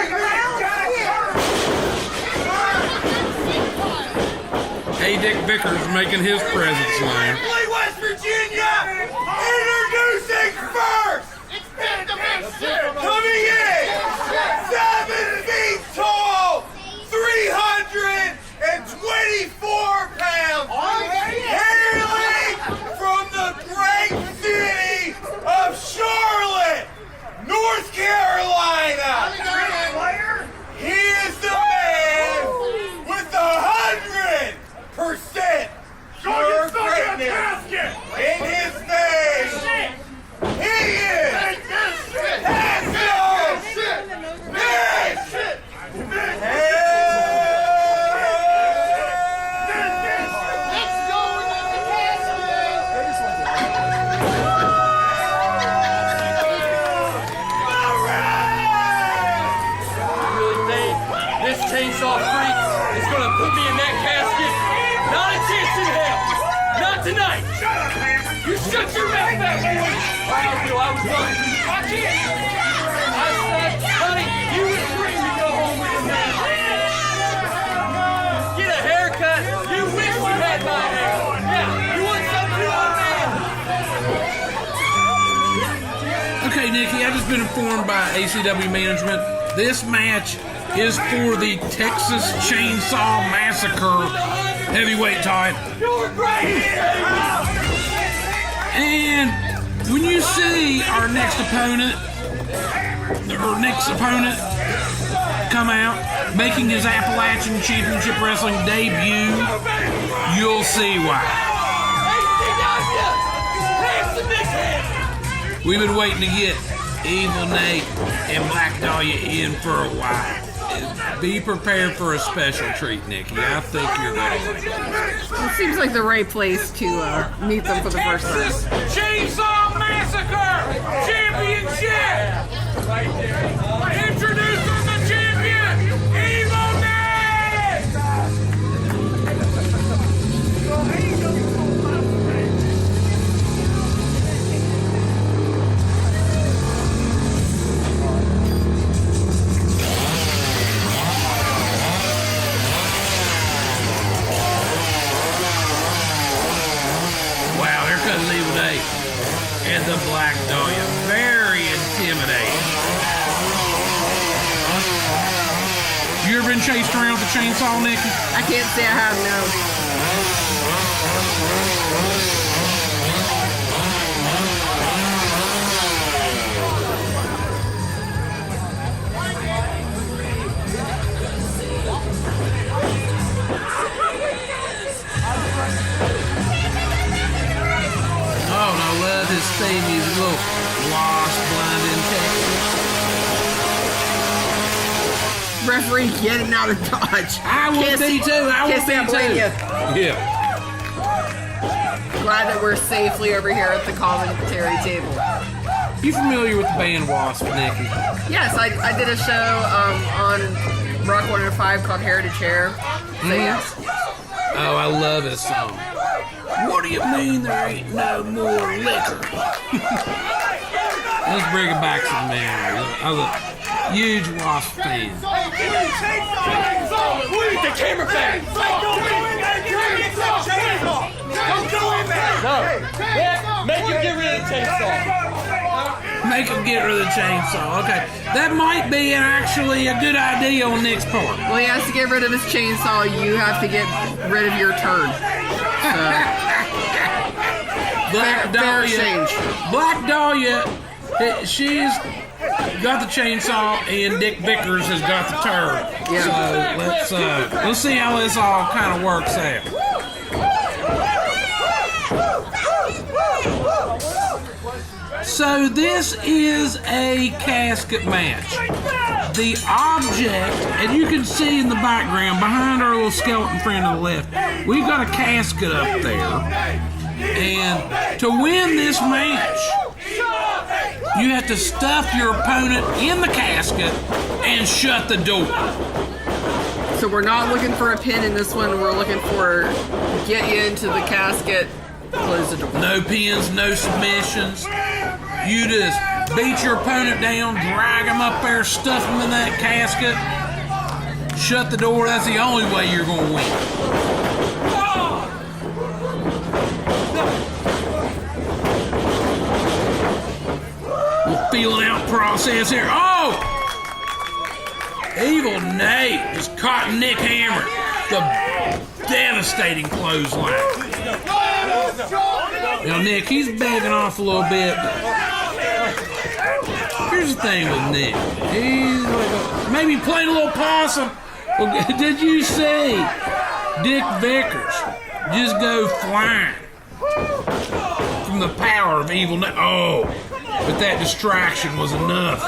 A. Dick Vickers making his presence known. West Virginia, introducing first. Coming in, 7 feet tall, 324 pounds, hailing from the great city of Charlotte, North Carolina. He is the man with 100% pure greatness in his name. He is Handsome Nick Chainsaw freak is gonna put me in that casket. Not a chance in hell. Not tonight. Shut up, man. You shut your mouth, fat boy. I was wrong. I can't. I said, honey, you would agree to go home with him now. Get a been informed by ACW management, this match is for the Texas Chainsaw Massacre heavyweight title. And when you see our next opponent come out, making his Appalachian Championship Wrestling debut, you'll see why. We've been waiting to get Evil Nate and Black Dahlia in for a while. Be prepared for a special treat, Nikki. I think you're going to. It seems like the right place to meet them for the first time. Chainsaw Massacre Championship! Introducing the champion, Evil Nate! Wow, here comes Evil Nate and the Black Dahlia. Very intimidating. You ever been chased around with a chainsaw, Nikki? I can't say I have, no. Oh, and I love his theme music. Little lost, blinding Texas. Referee getting out of dodge. I would be too. I would Can't blame be you. too. Yeah. Glad that we're safely over here at the commentary table. You familiar with the band Wasp, Nikki? Yes, I did a show on Rock 105 called Heritage Hair. So yes. Oh, I love this song. What do you mean there ain't no more liquor? Let's bring it back some memories. I was a huge Wasp fan. The camera fan! Make him get rid of the chainsaw. Make him get rid of the chainsaw. Okay, that might be actually a good idea on Nick's part. Well, he has to get rid of his chainsaw. You have to get rid of your turd. Black fair Dahlia. exchange. Black Dahlia. She's got the chainsaw, and Dick Vickers has got the turd. Yeah. So let's see how this all kind of works out. So this is a casket match. The object, and you can see in the background, behind our little skeleton friend on the left, we've got a casket up there. And to win this match, you have to stuff your opponent in the casket and shut the door. So we're not looking for a pin in this one. We're looking for get you into the casket, close the door. No pins, no submissions. You just beat your opponent down, drag him up there, stuff him in that casket, shut the door. That's the only way you're going to win. Feeling out process here. Oh! Evil Nate just caught Nick Hamrick. The devastating clothesline. Now, Nick, he's begging off a little bit. Here's the thing with Nick. He's like maybe playing a little possum. Well, did you see Dick Vickers just go flying from the power of Evil Nate? Oh! But that distraction was enough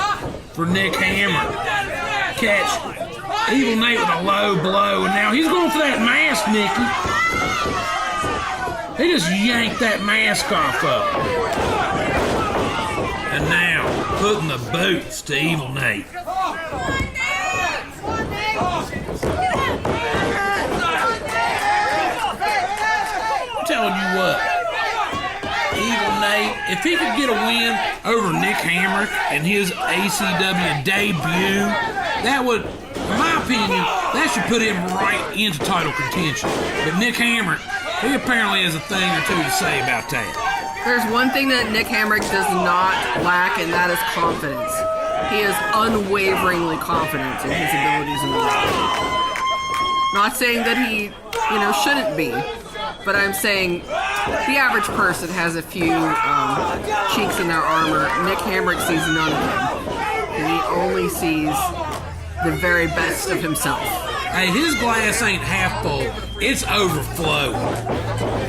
for Nick Hamrick. Catch Evil Nate with a low blow, and now he's going for that mask, Nikki. He just yanked that mask off of him. And now, putting the boots to Evil Nate. I'm telling you what. Evil Nate, if he could get a win over Nick Hamrick in his ACW debut, that would, in my opinion, that should put him right into title contention. But Nick Hamrick, he apparently has a thing or two to say about that. There's one thing that Nick Hamrick does not lack, and that is confidence. He is unwaveringly confident in his abilities in the ring. Not saying that he, shouldn't be, but I'm saying the average person has a few cheeks in their armor. Nick Hamrick sees none of them, and he only sees the very best of himself. Hey, his glass ain't half full; it's overflowing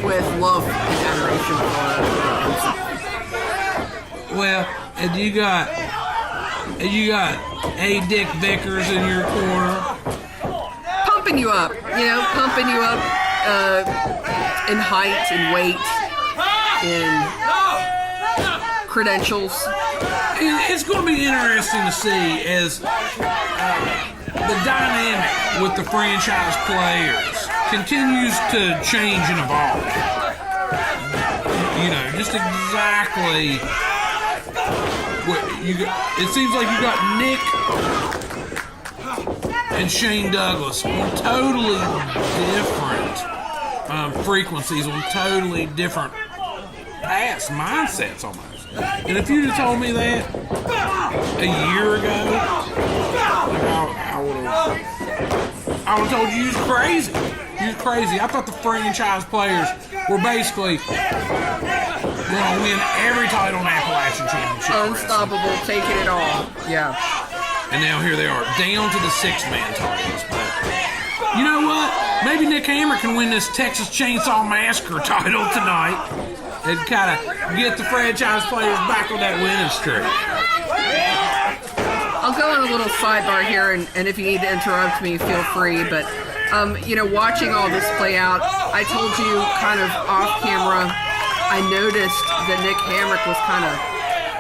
with love and adoration for himself. Well, and you got A. Dick Vickers in your corner. Pumping you up in height and weight, in credentials. It's going to be interesting to see as the dynamic with the franchise players continues to change and evolve. Just exactly what you got. It seems like you got Nick and Shane Douglas on totally different frequencies, on totally different past mindsets almost. And if you'd have told me that a year ago, I would have told you was crazy. You was crazy. I thought the franchise players were basically going to win every title in Appalachian Championship Unstoppable, Wrestling. taking it all. Yeah. And now here they are, down to the 6-man titles. But you know what? Maybe Nick Hamrick can win this Texas Chainsaw Massacre title tonight and kind of get the franchise players back on that winning streak. I'll go on a little sidebar here, and if you need to interrupt me, feel free. But, watching all this play out, I told you kind of off camera, I noticed that Nick Hamrick was kind of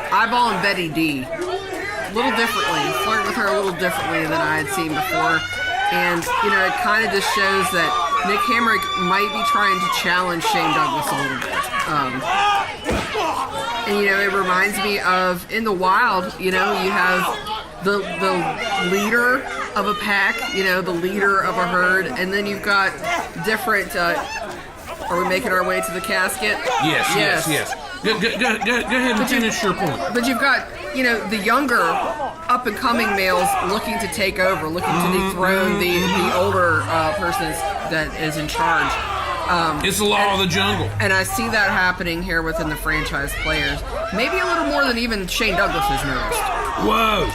eyeballing Betty D a little differently, flirt with her a little differently than I had seen before. And, it kind of just shows that Nick Hamrick might be trying to challenge Shane Douglas a little bit. And, it reminds me of, in the wild, you have the leader of a pack, the leader of a herd, and then you've got different, are we making our way to the casket? Yes. Go ahead and finish your point. But you've got, the younger up-and-coming males looking to take over, looking to dethrone the older person that is in charge. It's the law of the jungle. And I see that happening here within the franchise players. Maybe a little more than even Shane Douglas has noticed. Whoa.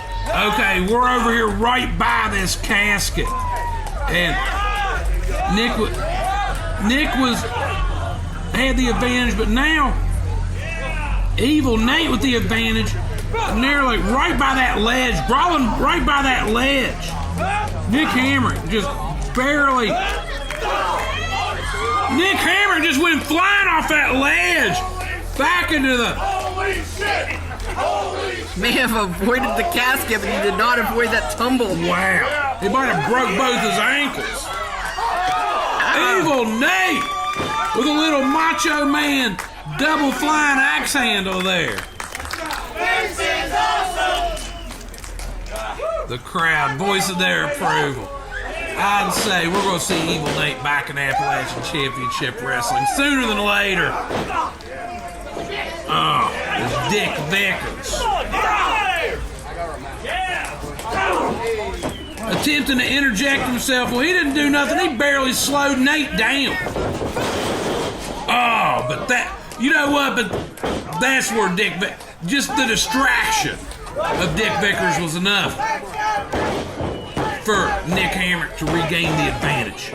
Okay, we're over here right by this casket. And Nick had the advantage, but now Evil Nate with the advantage. And they're like right by that ledge, brawling right by that ledge. Nick Hamrick just barely. Nick Hamrick just went flying off that ledge, back into the. Holy shit! May have avoided the casket, but he did not avoid that tumble. Wow! He might have broke both his ankles. Evil Nate with a little Macho Man double flying axe handle there. This is awesome! The crowd voicing their approval. I'd say we're going to see Evil Nate back in Appalachian Championship Wrestling sooner than later. Oh, it's Dick Vickers. Attempting to interject himself. Well, he didn't do nothing. He barely slowed Nate down. Oh, but that, you know what? But that's where just the distraction of Dick Vickers was enough for Nick Hamrick to regain the advantage.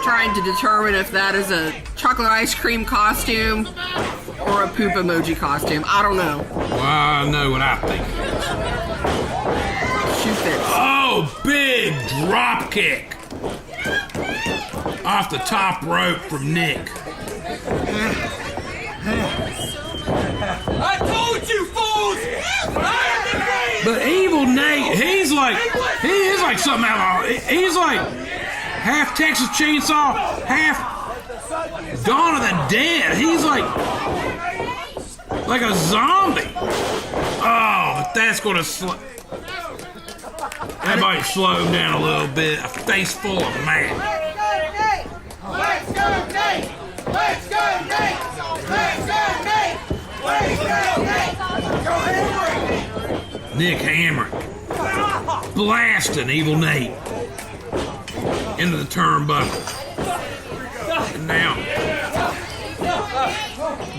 Trying to determine if that is a chocolate ice cream costume or a poop emoji costume. I don't know. Well, I know what I think. Shoot this. Oh, big drop kick off the top rope from Nick. I told you, fools! But Evil Nate, he is like something out of, he's like half Texas Chainsaw, half Dawn of the Dead. He's like a zombie. Oh, but that's gonna that might slow him down a little bit. A face full of man. Let's go, Nate! Let's go, Nate! Let's go, Nate! Nick Hamrick blasting Evil Nate into the turnbuckle. And now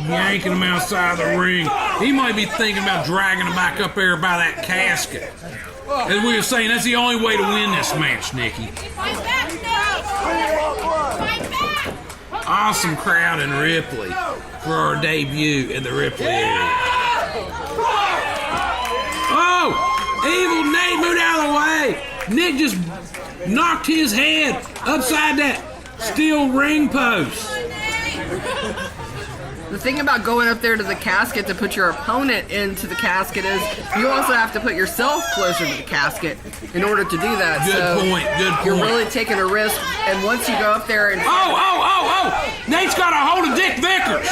yanking him outside the ring. He might be thinking about dragging him back up there by that casket. As we were saying, that's the only way to win this match, Nikki. Awesome crowd in Ripley for our debut in the Ripley area. Oh! Evil Nate moved out of the way. Nick just knocked his head upside that steel ring post. The thing about going up there to the casket to put your opponent into the casket is you also have to put yourself closer to the casket in order to do that. Good point. You're really taking a risk, and once you go up there and... Oh! Nate's got a hold of Dick Vickers.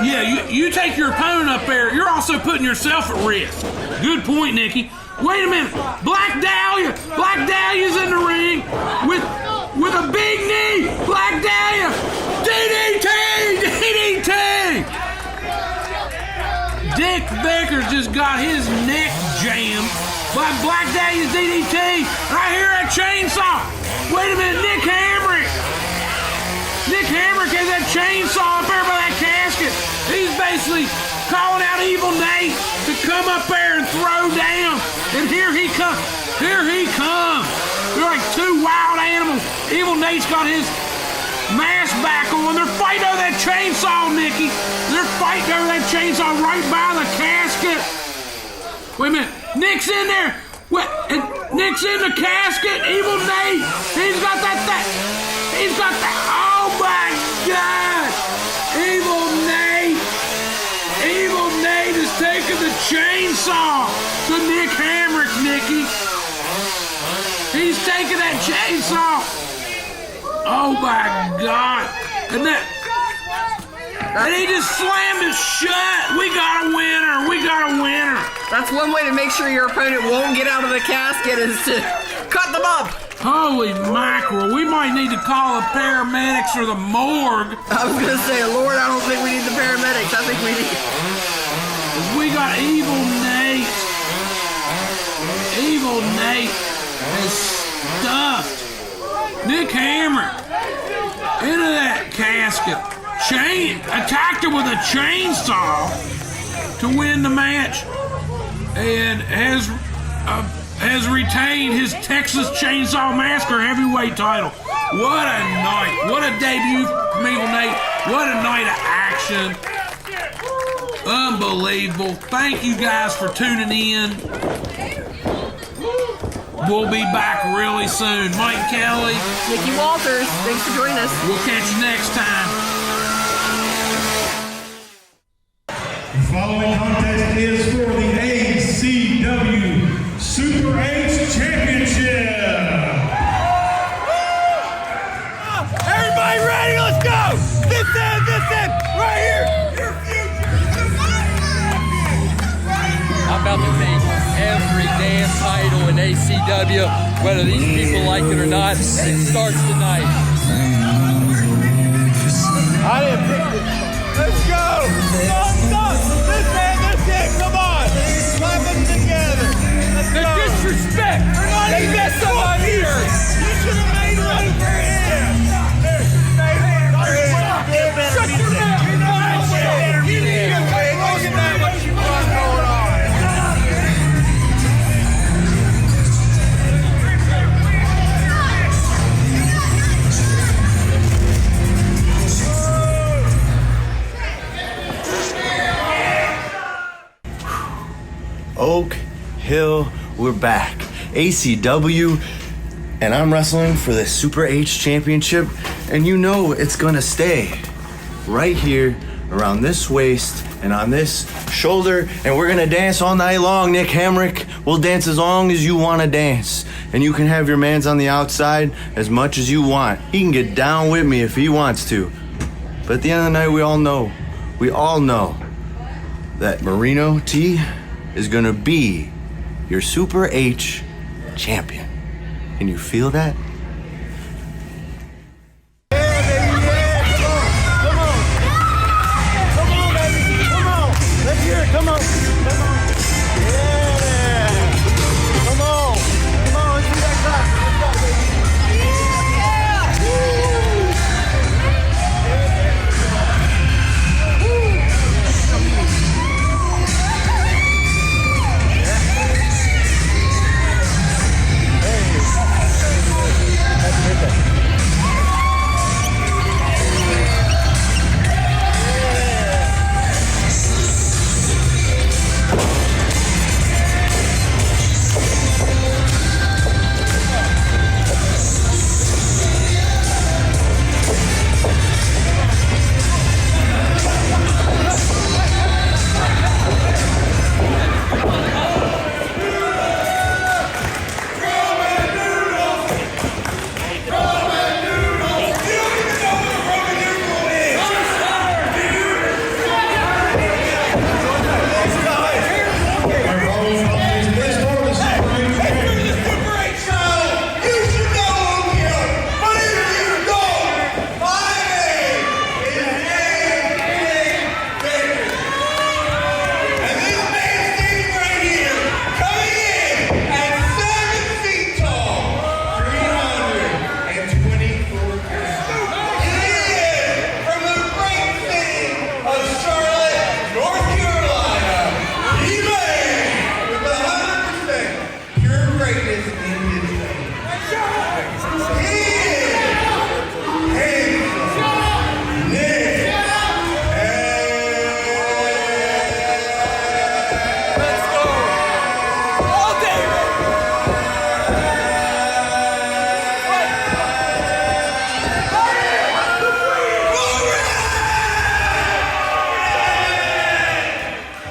Yeah, you take your opponent up there, you're also putting yourself at risk. Good point, Nikki. Wait a minute. Black Dahlia's in the ring with a big knee. Black Dahlia. DDT! Dick Vickers just got his neck jammed by Black Dahlia's DDT. I hear that chainsaw. Wait a minute, Nick Hamrick has that chainsaw up there by that casket. He's basically calling out Evil Nate to come up there and throw down. And here he comes. They're like two wild animals. Evil Nate's got his mask back on. They're fighting over that chainsaw, Nikki. They're fighting over that chainsaw right by the casket. Wait a minute. Nick's in there. Nick's in the casket. Evil Nate. He's got that. Oh my God. Evil Nate is taking the chainsaw to Nick Hamrick, Nikki. He's taking that chainsaw. Oh my God. And he just slammed it shut. We got a winner. That's one way to make sure your opponent won't get out of the casket is to cut them up. Holy mackerel. We might need to call the paramedics or the morgue. I was going to say, Lord, I don't think we need the paramedics. I think we need... We got Evil Nate. Evil Nate has stuffed Nick Hamrick into that casket. Attacked him with a chainsaw to win the match, and has retained his Texas Chainsaw Massacre heavyweight title. What a night! What a debut from Evil Nate! What a night of action! Unbelievable! Thank you guys for tuning in. We'll be back really soon. Mike Kelly, Nikki Walters, thanks for joining us. We'll catch you next time. The following contest is for the ACW Super H Championship. Everybody ready? Let's go! This end, right here! Your future! I'm about to take every damn title in ACW, whether these people like it or not. It starts tonight. I didn't pick this. Let's go! Stop! This end, come on! Clap them together! Let's go! The disrespect! They messed up my ears! You should have made room for him! Shut your mouth! You need to wait. Look at that, what you got going on. Oak Hill, we're back. ACW, and I'm wrestling for the Super H Championship, and you know it's gonna stay right here around this waist and on this shoulder, and we're gonna dance all night long. Nick Hamrick will dance as long as you wanna dance, and you can have your mans on the outside as much as you want. He can get down with me if he wants to, but at the end of the night, we all know that Marino T is gonna be your Super H champion. Can you feel that? greatness in his name. He is Handsome Nick Let's go. All day.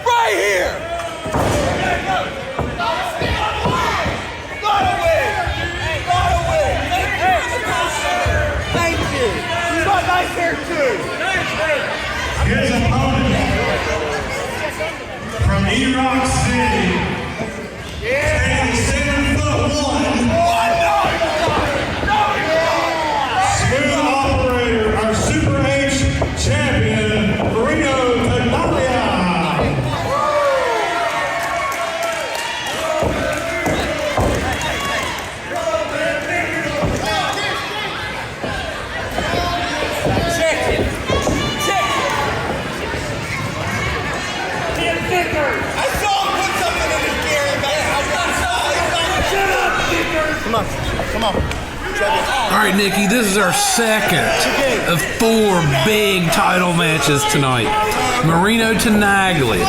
Right here. His opponent from E-Rock City, standing 7'1", smooth operator, our Super H champion, Marino Tenaglia. All right, Nikki, this is our second of 4 big title matches tonight. Marino Tenaglia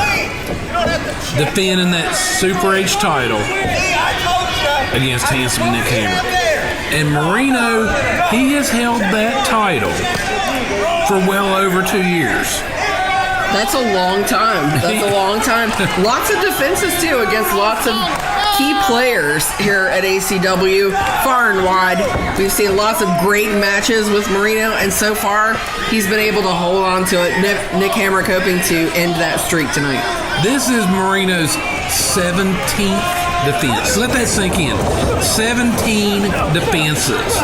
defending that Super H title against Handsome Nick Hamrick. And Marino, he has held that title for well over 2 years. That's a long time. That's a long time. Lots of defenses, too, against lots of key players here at ACW, far and wide. We've seen lots of great matches with Marino, and so far, he's been able to hold on to it. Nick Hamrick hoping to end that streak tonight. This is Marino's 17th defense. Let that sink in. 17 defenses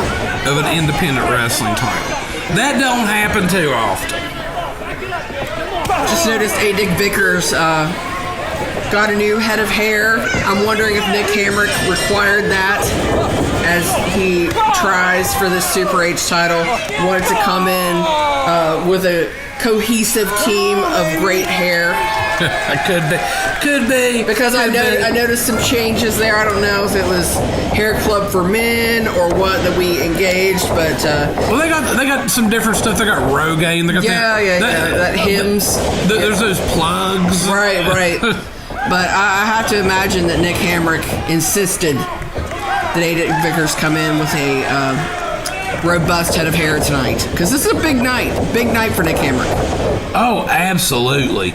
of an independent wrestling title. That don't happen too often. Just noticed A. Dick Vickers got a new head of hair. I'm wondering if Nick Hamrick required that as he tries for the Super H title. Wanted to come in with a cohesive team of great hair. Could be. Because I noticed some changes there. I don't know if it was Hair Club for Men or what that we engaged, but well, they got some different stuff. They got Rogaine. They got that hymns. There's those plugs. Right. But I have to imagine that Nick Hamrick insisted that A. Dick Vickers come in with a robust head of hair tonight, because this is a big night for Nick Hamrick. Oh, absolutely.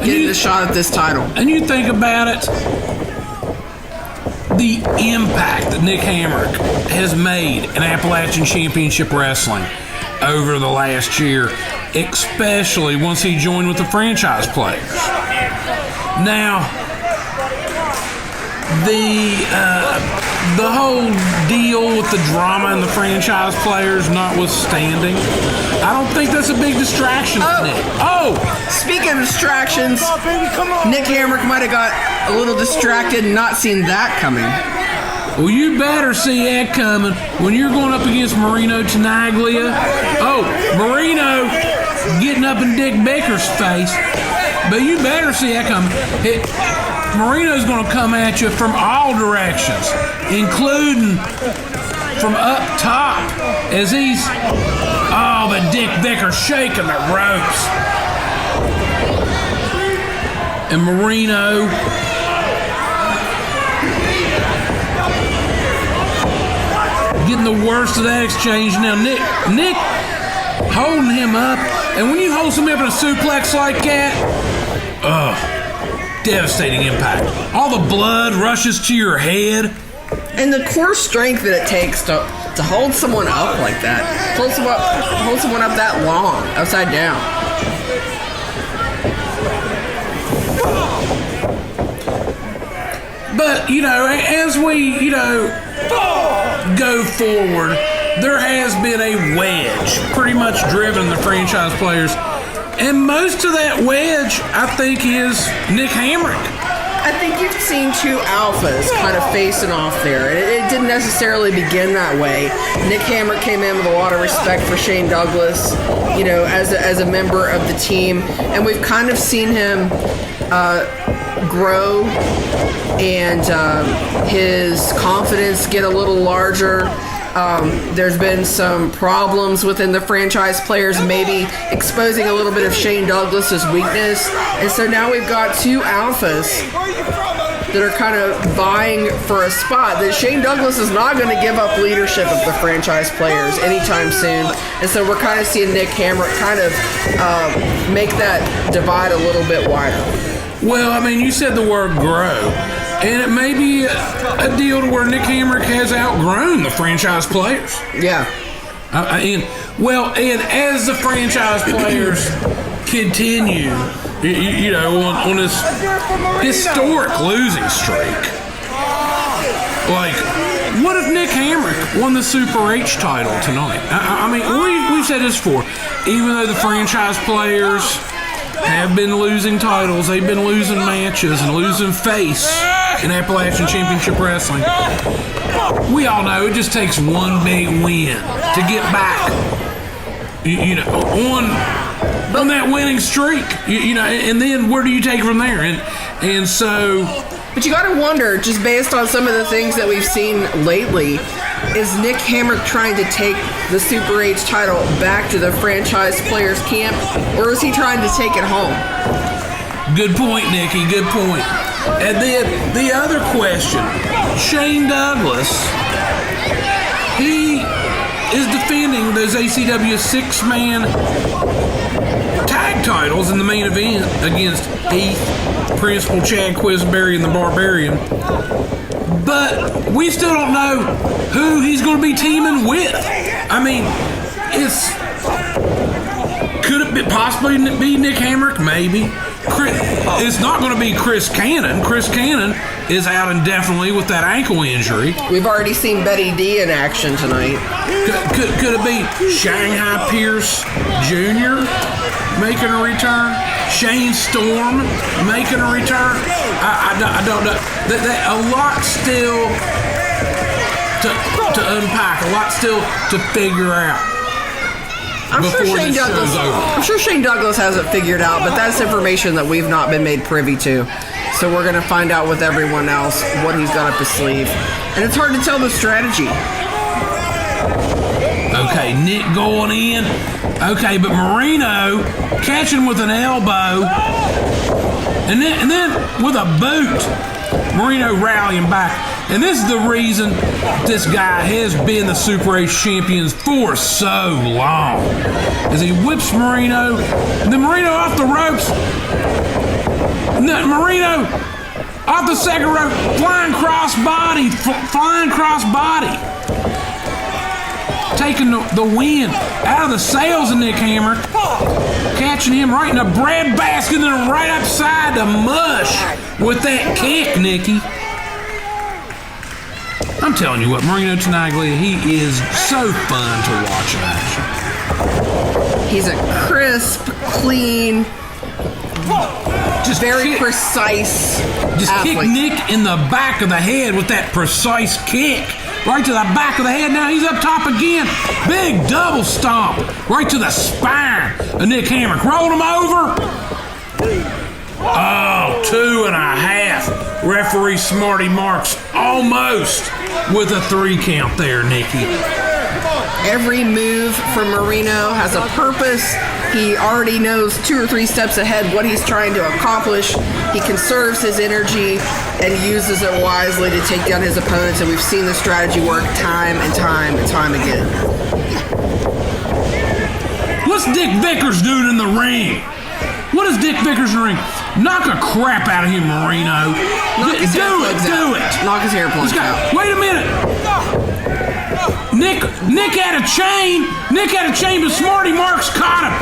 Getting a shot at this title. And you think about it, the impact that Nick Hamrick has made in Appalachian Championship Wrestling over the last year, especially once he joined with the franchise players. Now, the whole deal with the drama and the franchise players notwithstanding, I don't think that's a big distraction for Nick. Speaking of distractions, Nick Hamrick might have got a little distracted and not seen that coming. Well, you better see that coming when you're going up against Marino Tenaglia. Marino getting up in Dick Baker's face. But you better see that coming. Marino's going to come at you from all directions, including from up top, as but Dick Baker's shaking the ropes. And Marino getting the worst of that exchange. Now, Nick holding him up, and when you hold somebody up in a suplex like that, devastating impact. All the blood rushes to your head. And the core strength that it takes to hold someone up like that, hold someone up that long, upside down. But, as we, go forward, there has been a wedge pretty much driven the franchise players. And most of that wedge, I think, is Nick Hamrick. I think you've seen two alphas kind of facing off there. It didn't necessarily begin that way. Nick Hamrick came in with a lot of respect for Shane Douglas, as a member of the team. And we've kind of seen him grow and his confidence get a little larger. There's been some problems within the franchise players, maybe exposing a little bit of Shane Douglas's weakness. And so now we've got two alphas that are kind of vying for a spot. That Shane Douglas is not going to give up leadership of the franchise players anytime soon. And so we're kind of seeing Nick Hamrick kind of make that divide a little bit wider. Well, I mean, you said the word grow. And it may be a deal to where Nick Hamrick has outgrown the franchise players. Yeah. And as the franchise players continue, on this historic losing streak, like, what if Nick Hamrick won the Super H title tonight? I mean, we've said this before. Even though the franchise players have been losing titles, they've been losing matches and losing face in Appalachian Championship Wrestling. We all know it just takes one big win to get back, on that winning streak. And then where do you take from there? And so. But you got to wonder, just based on some of the things that we've seen lately, is Nick Hamrick trying to take the Super H title back to the franchise players camp, or is he trying to take it home? Good point, Nikki. Good point. And then the other question, Shane Douglas, he is defending those ACW 6-man tag titles in the main event against Heath, Principal Chad Quisenberry, and the Barbarian. But we still don't know who he's going to be teaming with. I mean, could it possibly be Nick Hamrick? Maybe. It's not going to be Chris Cannon. Chris Cannon is out indefinitely with that ankle injury. We've already seen Betty D in action tonight. Could it be Shanghai Pierce Jr. making a return? Shane Storm making a return? I don't know. A lot still to unpack, a lot still to figure out. I'm sure Shane Douglas has it figured out, but that's information that we've not been made privy to. So we're going to find out with everyone else what he's got up his sleeve. And it's hard to tell the strategy. Okay, Nick going in. Okay, but Marino catching with an elbow. And then with a boot. Marino rallying back. And this is the reason this guy has been the Super H champion for so long. As he whips Marino, and then Marino off the ropes. And then Marino off the second rope, flying cross body. Taking the wind out of the sails of Nick Hamrick. Catching him right in the bread basket and right upside the mush with that kick, Nikki. I'm telling you what, Marino Tenaglia, he is so fun to watch in action. He's a crisp, clean, just very precise athlete. Kick Nick in the back of the head with that precise kick. Right to the back of the head. Now he's up top again. Big double stomp. Right to the spine of Nick Hamrick. Rolled him over. Oh, 2.5. Referee Smarty Marks almost with a 3 count there, Nikki. Every move from Marino has a purpose. He already knows 2 or 3 steps ahead what he's trying to accomplish. He conserves his energy and uses it wisely to take down his opponents, and we've seen the strategy work time and time and time again. What's Dick Vickers doing in the ring? What is Dick Vickers in the ring? Knock a crap out of him, Marino. Do it. Knock his hair plugs out. Wait a minute. Nick had a chain. But Smarty Marks caught him.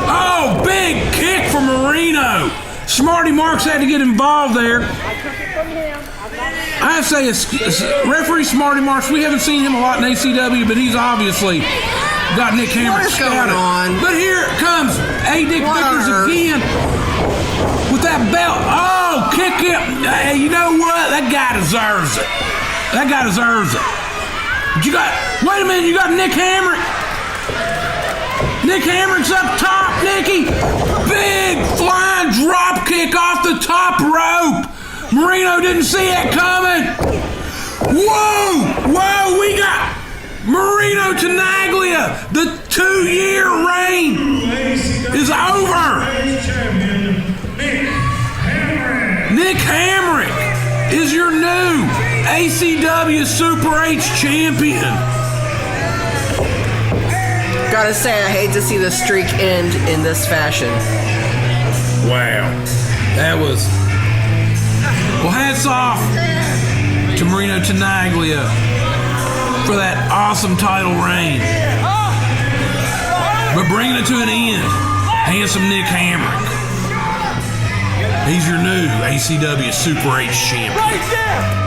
Oh, big kick from Marino. Smarty Marks had to get involved there. I say it's referee Smarty Marks. We haven't seen him a lot in ACW, but he's obviously got Nick Hamrick scouted. But here it comes. Dick Vickers again with that belt. Oh, kick him. Hey, you know what? That guy deserves it. But wait a minute, you got Nick Hamrick. Nick Hamrick's up top, Nikki. Big flying a drop kick off the top rope. Marino didn't see it coming. Whoa, we got Marino Tenaglia. The 2-year reign is over. Nick Hamrick is your new ACW Super H champion. Gotta say, I hate to see the streak end in this fashion. Wow. That was... Well, hats off to Marino Tenaglia for that awesome title reign. But bringing it to an end, Handsome Nick Hamrick. He's your new ACW Super H champion. Right there!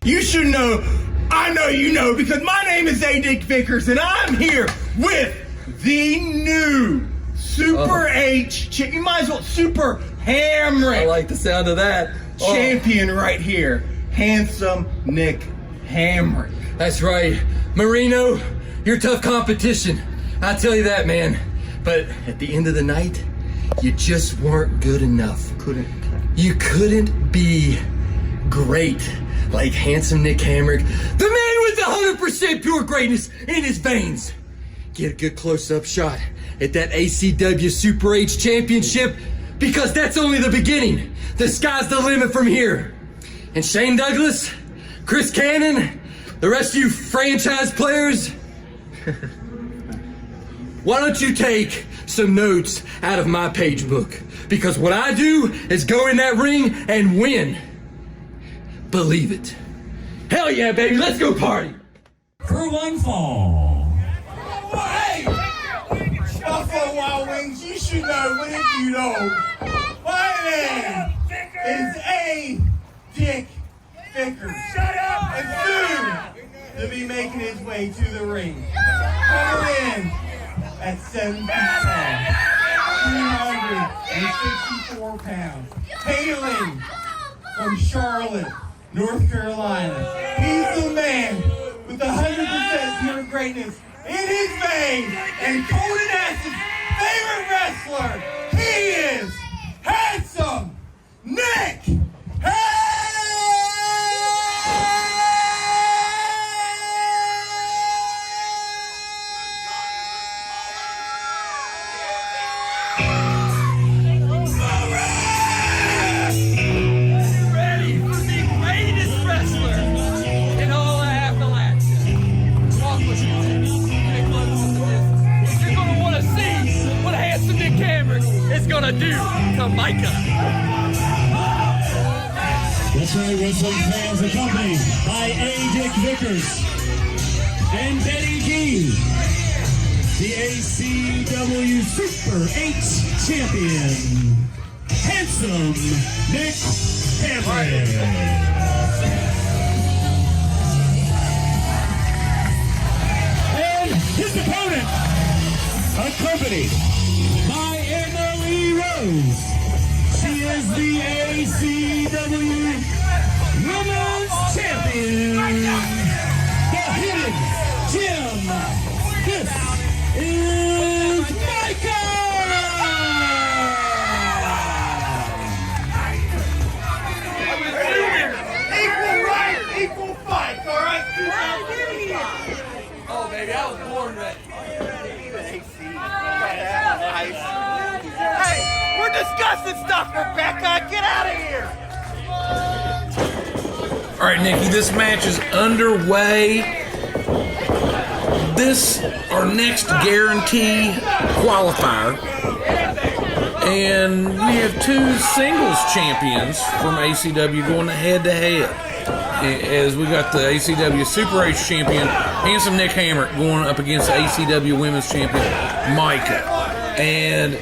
You should know, I know you know, because my name is Zaiden Vickers, and I'm here with the new Super H, you might as well, Super Hamrick. I like the sound of that. Champion right here, Handsome Nick Hamrick. That's right. Marino, you're tough competition. I tell you that, man. But at the end of the night, you just weren't good enough. You couldn't be great like Handsome Nick Hamrick, the man with 100% pure greatness in his veins. Get a good close-up shot at that ACW Super H Championship, because that's only the beginning. The sky's the limit from here. And Shane Douglas, Chris Cannon, the rest of you franchise players, why don't you take some notes out of my page book? Because what I do is go in that ring and win. Believe it. Hell yeah, baby, let's go party. For one fall. Hey! Buffalo Wild Wings, you should know, what if you don't? My name is A. Dick Vickers. Shut up! And soon to be making his way to the ring. Coming in at 7 feet tall, 364 pounds. Kayne from Charlotte, North Carolina. He's the man with 100% pure greatness in his veins, and Colton Acid's favorite wrestler. He is Handsome Nick Ready for the greatest wrestler in all of Appalachia. Walk with me. You're going to want to see what Handsome Nick Hamrick is going to do to Mika. That's right, wrestling fans, accompanied by A. Dick Vickers and Betty G, the ACW Super H champion, Handsome Nick Hamrick. And his opponent, accompanied by Emily Rose. She is the ACW Women's Champion, the Hidden Gem. This is Mika! Equal right, equal fight, all right? Oh, baby, I was born ready. Hey, we're discussing stuff, Rebecca. Get out of here. All right, Nikki, this match is underway. This, our next guarantee qualifier. And we have two singles champions from ACW going head-to-head. As we got the ACW Super H champion, Handsome Nick Hamrick, going up against the ACW Women's champion, Mika. And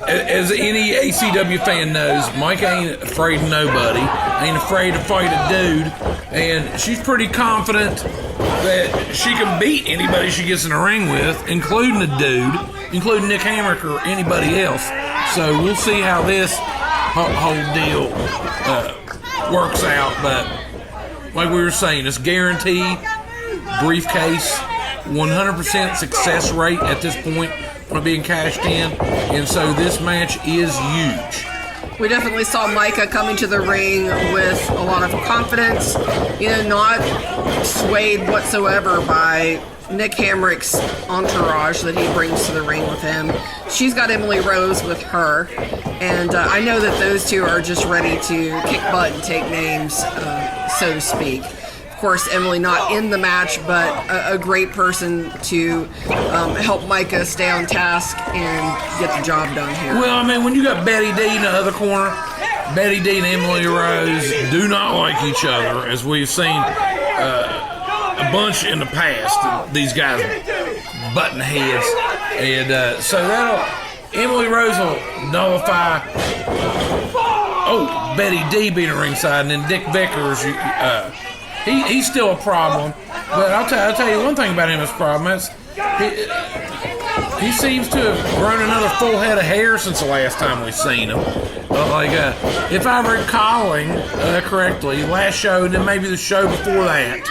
as any ACW fan knows, Mika ain't afraid of nobody, ain't afraid to fight a dude, and she's pretty confident that she can beat anybody she gets in the ring with, including a dude, including Nick Hamrick or anybody else. So we'll see how this whole deal works out, but like we were saying, it's guaranteed briefcase 100% success rate at this point from being cashed in, and so this match is huge. We definitely saw Mika coming to the ring with a lot of confidence, not swayed whatsoever by Nick Hamrick's entourage that he brings to the ring with him. She's got Emily Rose with her, and I know that those two are just ready to kick butt and take names, so to speak. Of course, Emily not in the match, but a great person to help Mika stay on task and get the job done here. Well, I mean, when you got Betty D in the other corner, Betty D and Emily Rose do not like each other, as we've seen a bunch in the past. These guys button heads, and so Emily Rose will nullify. Oh, Betty D being at ringside, and then Dick Vickers. He's still a problem, but I'll tell you one thing about him. His problem is he seems to have grown another full head of hair since the last time we've seen him. If I'm recalling correctly, last show and then maybe the show before that,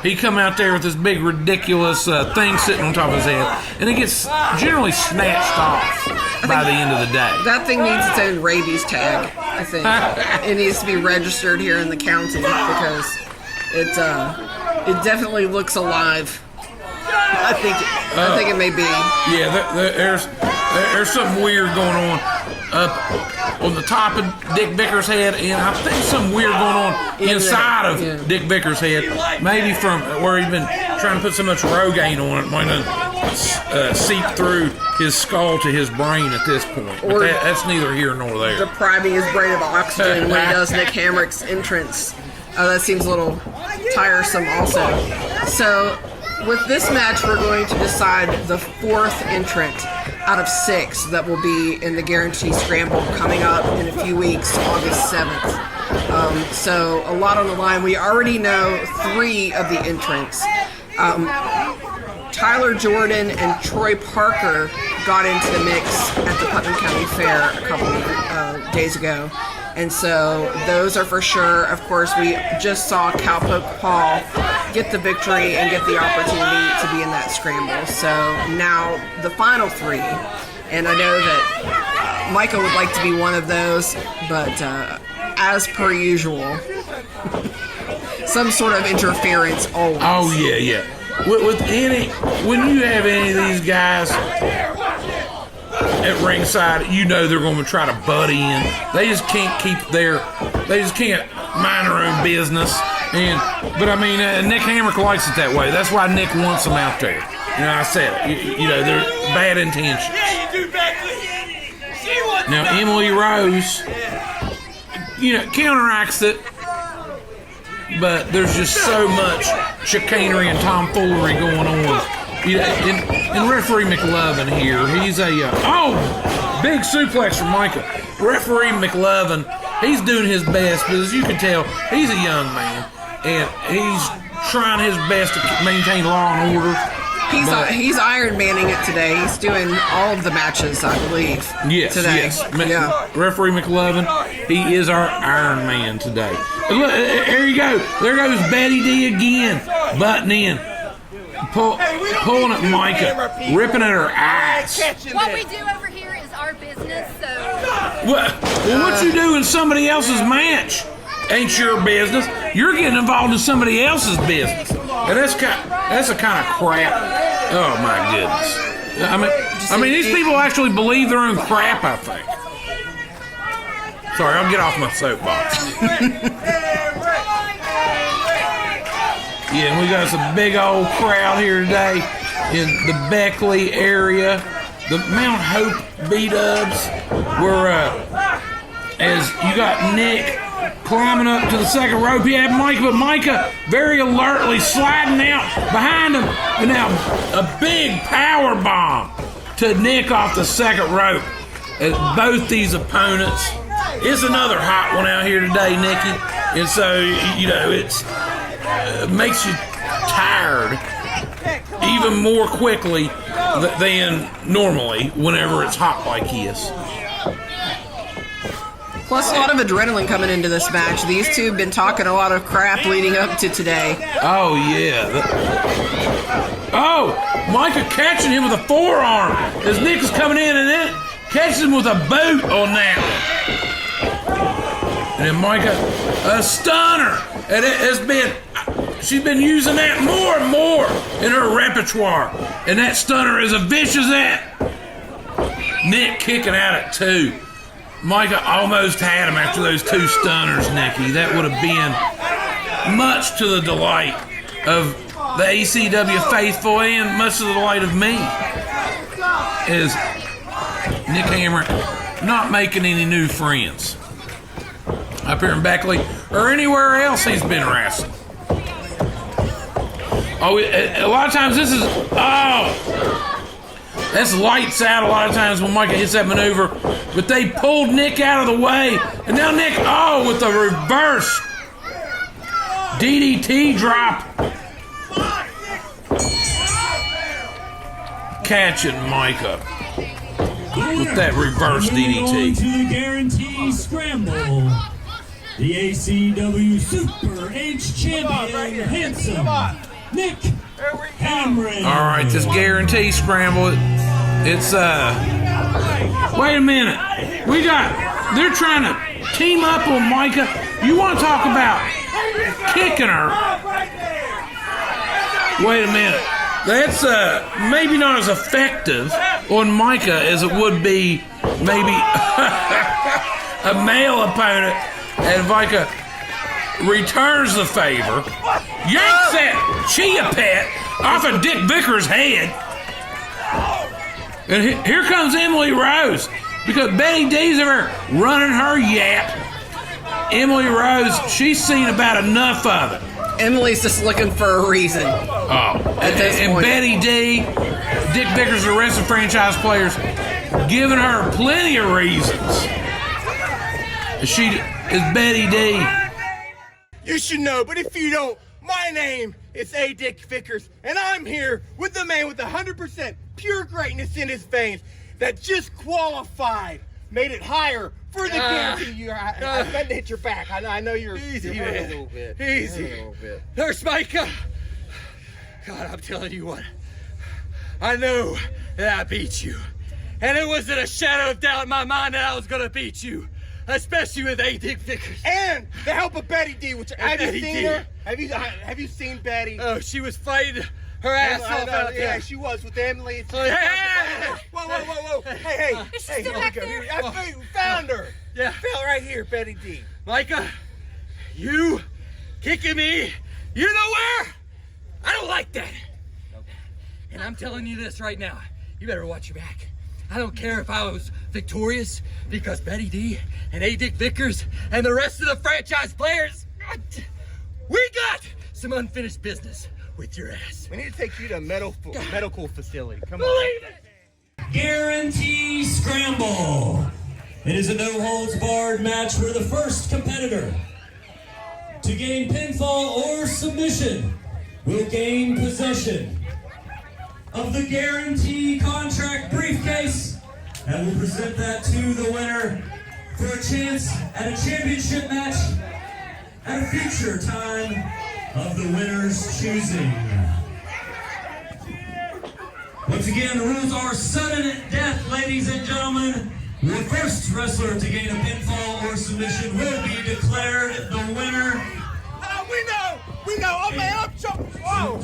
he come out there with this big ridiculous thing sitting on top of his head, and it gets generally snatched off by the end of the day. That thing needs its own rabies tag, I think. It needs to be registered here in the county because it definitely looks alive. I think it may be. Yeah, there's something weird going on up on the top of Dick Vickers' head, and I think something weird going on inside of Dick Vickers' head. Maybe from where he's been trying to put so much Rogaine on it, might have seeped through his skull to his brain at this point. But that's neither here nor there. Depriving his brain of oxygen when he does Nick Hamrick's entrance. That seems a little tiresome also. So with this match, we're going to decide the fourth entrant out of 6 that will be in the Guarantee Scramble coming up in a few weeks, August 7th. So a lot on the line. We already know 3 of the entrants. Tyler Jordan and Troy Parker got into the mix at the Putnam County Fair a couple of days ago. And so those are for sure. Of course, we just saw Cowpoke Paul get the victory and get the opportunity to be in that scramble. So now the final 3. And I know that Mika would like to be one of those, but as per usual, some sort of interference always. Oh, yeah. When you have any of these guys at ringside, you know they're going to try to butt in. They just can't mind their own business. But I mean, Nick Hamrick likes it that way. That's why Nick wants them out there. I said it. They're bad intentions. Now Emily Rose, counteracts it, but there's just so much chicanery and tomfoolery going on. And referee McLovin here, he's big suplex from Mika. Referee McLovin, he's doing his best, but as you can tell, he's a young man, and he's trying his best to maintain law and order. He's Iron Manning it today. He's doing all of the matches, I believe. Yes, today. Yes. Referee McLovin, he is our Iron Man today. And look, there you go. There goes Betty D again, butting in. Pulling at Mika, ripping at her ass. What we do over here is our business, so... Well, what you do in somebody else's match ain't your business. You're getting involved in somebody else's business. And that's the kind of crap. Oh, my goodness. I mean, these people actually believe their own crap, I think. Sorry, I'll get off my soapbox. Yeah, and we got some big old crowd here today in the Beckley area. The Mount Hope B-dubs were, as you got Nick climbing up to the second rope. He had Mika, but Mika very alertly sliding out behind him. And now a big power bomb to Nick off the second rope. As both these opponents. It's another hot one out here today, Nikki. And so, it makes you tired even more quickly than normally whenever it's hot like this. Plus, a lot of adrenaline coming into this match. These two have been talking a lot of crap leading up to today. Oh, yeah. Oh, Mika catching him with a forearm as Nick is coming in and then catches him with a boot on that one. And then Mika, a stunner. And she's been using that more and more in her repertoire. And that stunner is as vicious as that. Nick kicking out at 2. Mika almost had him after those 2 stunners, Nicky. That would have been much to the delight of the ACW faithful and much to the delight of me. Is Nick Hamrick not making any new friends up here in Beckley or anywhere else he's been wrestling. Oh, a lot of times this is, that's lights out a lot of times when Mika hits that maneuver. But they pulled Nick out of the way. And now Nick, with the reverse DDT drop. Catching Mika with that reverse DDT. To the guarantee scramble. The ACW Super H Champion, Handsome Nick Hamrick. All right, this guarantee scramble. It's wait a minute. They're trying to team up on Mika. You want to talk about kicking her? Wait a minute. That's maybe not as effective on Mika as it would be maybe a male opponent. And Mika returns the favor, yanks that Chia Pet off of Dick Vickers' head. And here comes Emily Rose, because Betty D's over running her yap. Emily Rose, she's seen about enough of it. Emily's just looking for a reason. At this point. Betty D, Dick Vickers, the rest of the franchise players, giving her plenty of reasons. She is Betty D. You should know, but if you don't, my name is A. Dick Vickers, and I'm here with the man with 100% pure greatness in his veins that just qualified, made it higher for the guarantee. I meant to hit your back. I know you're Easy, man. a little bit. Easy. A little bit. There's Mika. God, I'm telling you what. I knew that I beat you, and it wasn't a shadow of doubt in my mind that I was gonna beat you. Especially with A. Dick Vickers. And the help of Betty D, which have you seen her? Have you seen Betty? Oh, she was fighting her ass off out there. Yeah, she was with Emily. Whoa. Hey. Is she still back there? I found her. Yeah. Fell right here, Betty D. Mika, you kicking me, you know where? I don't like that. And I'm telling you this right now. You better watch your back. I don't care if I was victorious, because Betty D and A. Dick Vickers and the rest of the franchise players, we got some unfinished business with your ass. We need to take you to a medical facility. Come on. Believe it! Guarantee Scramble. It is a no-holds-barred match where the first competitor to gain pinfall or submission will gain possession of the guarantee contract briefcase, and we'll present that to the winner for a chance at a championship match at a future time of the winner's choosing. Once again, the rules are sudden death, ladies and gentlemen. The first wrestler to gain a pinfall or submission will be declared the winner. We know. Oh man, I'm choking. Whoa.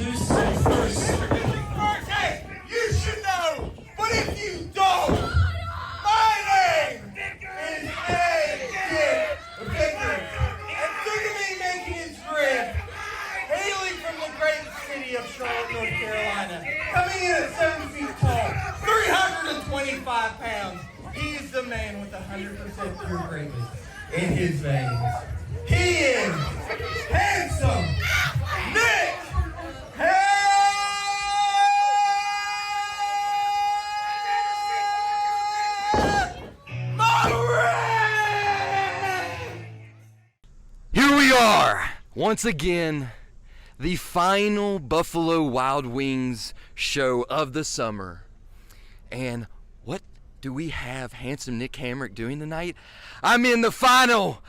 Hey, you should know, but if you don't, my name is A. Dick Vickers. And soon to be making his grip, hailing from the great city of Charlotte, North Carolina, coming in at 7 feet tall, 325 pounds. He is the man with 100% pure greatness in his veins. He is Handsome Nick Here we are, once again, the final Buffalo Wild Wings show of the summer. And what do we have Handsome Nick Hamrick doing tonight? I'm in the final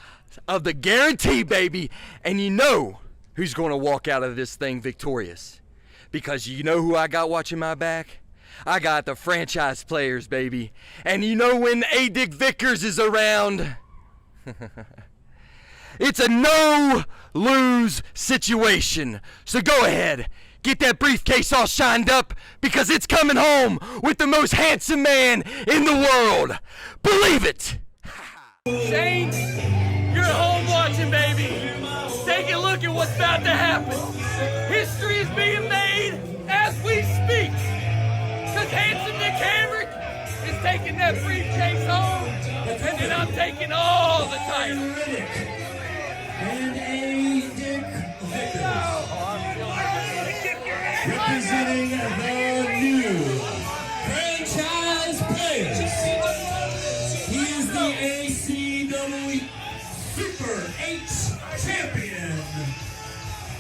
of the guarantee, baby. And you know who's going to walk out of this thing victorious. Because you know who I got watching my back? I got the franchise players, baby. And you know when A. Dick Vickers is around, it's a no-lose situation. So go ahead, get that briefcase all shined up, because it's coming home with the most handsome man in the world. Believe it! Shane, you're at home watching, baby. Take a look at what's about to happen. History is being made as we speak. Because Handsome Nick Hamrick is taking that briefcase home, and then I'm taking all the titles. And A. Dick Vickers, representing the new franchise players. He is the ACW Super H Champion,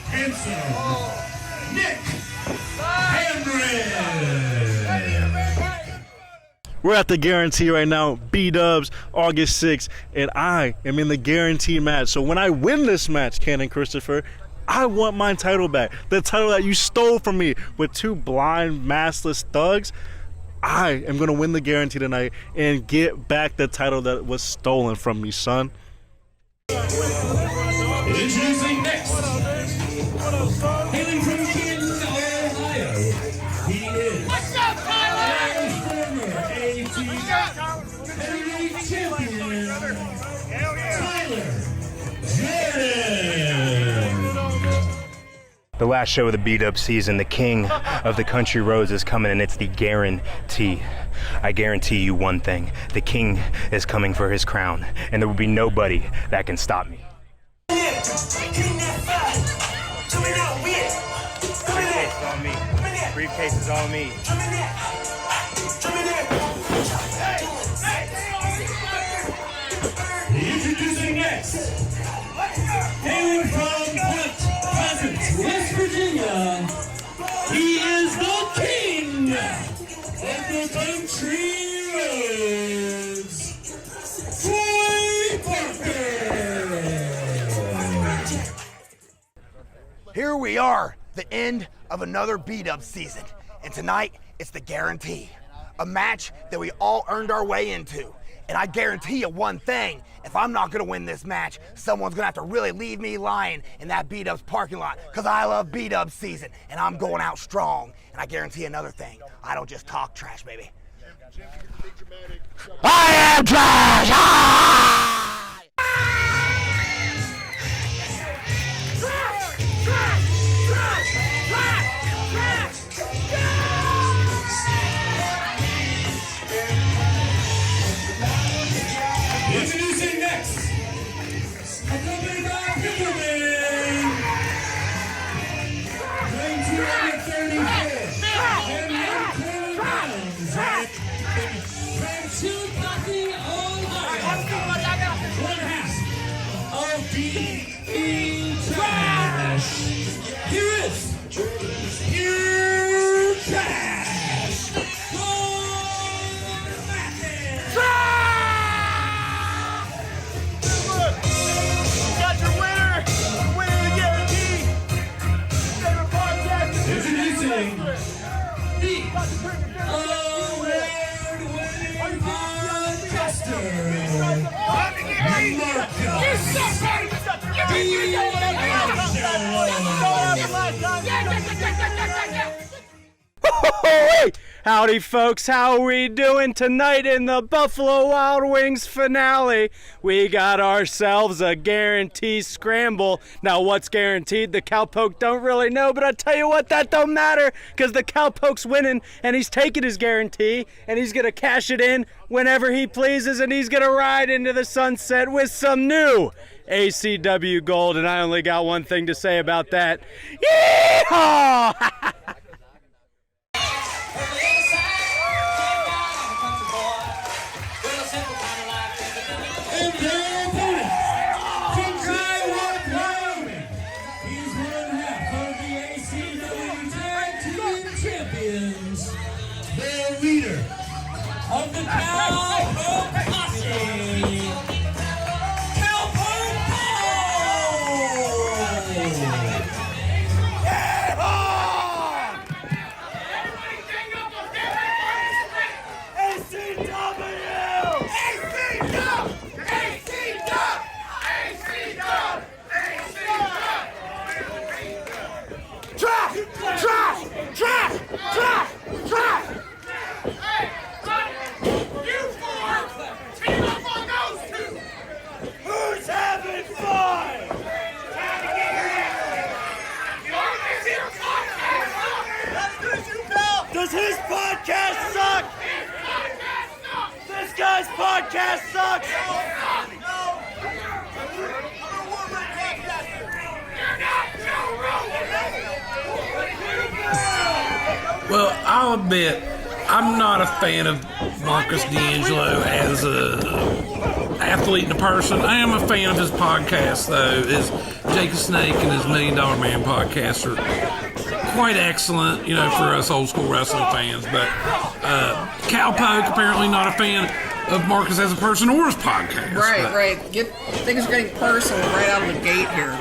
Handsome Nick Hamrick. We're at the guarantee right now, B-Dubs, August 6th, and I am in the guarantee match. So when I win this match, Kayne and Christopher, I want my title back. The title that you stole from me with two blind, maskless thugs. I am going to win the guarantee tonight and get back the title that was stolen from me, son. Introducing next, hailing from Canton, Ohio, he is What's up, Tyler? former ACW champion, Tyler Zaiden. The last show of the beat-up season, the king of the country roads is coming, and it's the guarantee. I guarantee you one thing, the king is coming for his crown, and there will be nobody that can stop me. Briefcase is on me. Introducing next, hailing from Point Pleasant, West Virginia, he is the king of the country roads, Troy Parker. Here we are, the end of another beat-up season. And tonight, it's the guarantee. A match that we all earned our way into. And I guarantee you one thing, if I'm not gonna win this match, someone's gonna have to really leave me lying in that beat-ups parking lot, because I love beat-up season, and I'm going out strong. And I guarantee another thing, I don't just talk trash, baby. I am trash! Introducing next, accompanied by Beastman, weighing 234 and 1 pounds, from Chillicothe, Ohio, one half of BE Trash. Here is your trash. Introducing the award-winning podcaster, Hey, howdy folks, how are we doing tonight in the Buffalo Wild Wings finale? We got ourselves a guarantee scramble. Now what's guaranteed, the Cowpoke don't really know, but I tell you what, that don't matter, because the Cowpoke's winning and he's taking his guarantee and he's gonna cash it in whenever he pleases, and he's gonna ride into the sunset with some new ACW gold. And I only got one thing to say about that. Yeehaw! and their opponent, from Dry Rock, Wyoming, he's one half of the ACW Tag Team Champions, the leader of the Cowpoke. podcast sucks. Well, I'll admit, I'm not a fan of Marcus D'Angelo as a athlete and a person. I am a fan of his podcast, though. His Jake the Snake and his $1 Million Man podcast are quite excellent, you know, for us old school wrestling fans. But Cowpoke, apparently not a fan of Marcus as a person or his podcast. Right. Things are getting personal right out of the gate here.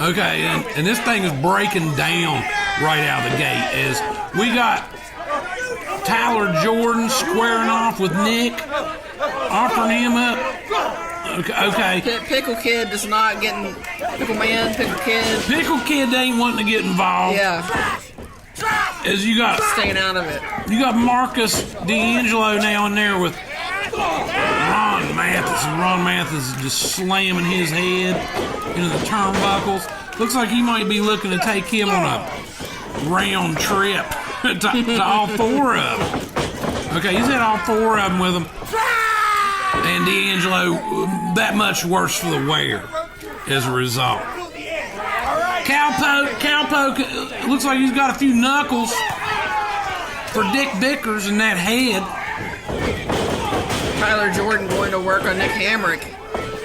Okay, and this thing is breaking down right out of the gate as we got Tyler Jordan squaring off with Nick, offering him up. Okay. Pickle Kid is not getting... Pickle Man, Pickle Kid. Pickle Kid ain't wanting to get involved. Yeah. As you got... Staying out of it. You got Marcus D'Angelo now in there with Ron Mathis. And Ron Mathis is just slamming his head into the turnbuckles. Looks like he might be looking to take him on a round trip to all four of them. Okay, he's had all four of them with him. And D'Angelo, that much worse for the wear as a result. Cowpoke, looks like he's got a few knuckles for Dick Vickers in that head. Tyler Jordan going to work on Nick Hamrick.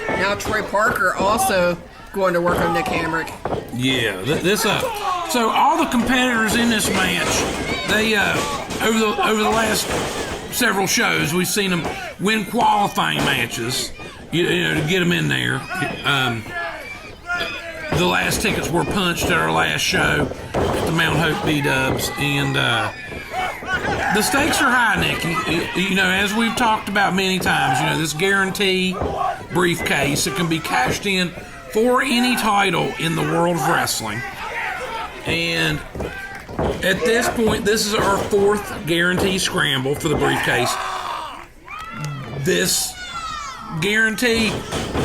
Now Troy Parker also going to work on Nick Hamrick. Yeah, so all the competitors in this match, they over the last several shows, we've seen them win qualifying matches, you know, to get them in there. The last tickets were punched at our last show at the Mount Hope B-Dubs, and the stakes are high, Nikki. You know, as we've talked about many times, you know, this guarantee briefcase, it can be cashed in for any title in the world of wrestling. And at this point, this is our fourth guarantee scramble for the briefcase. This guarantee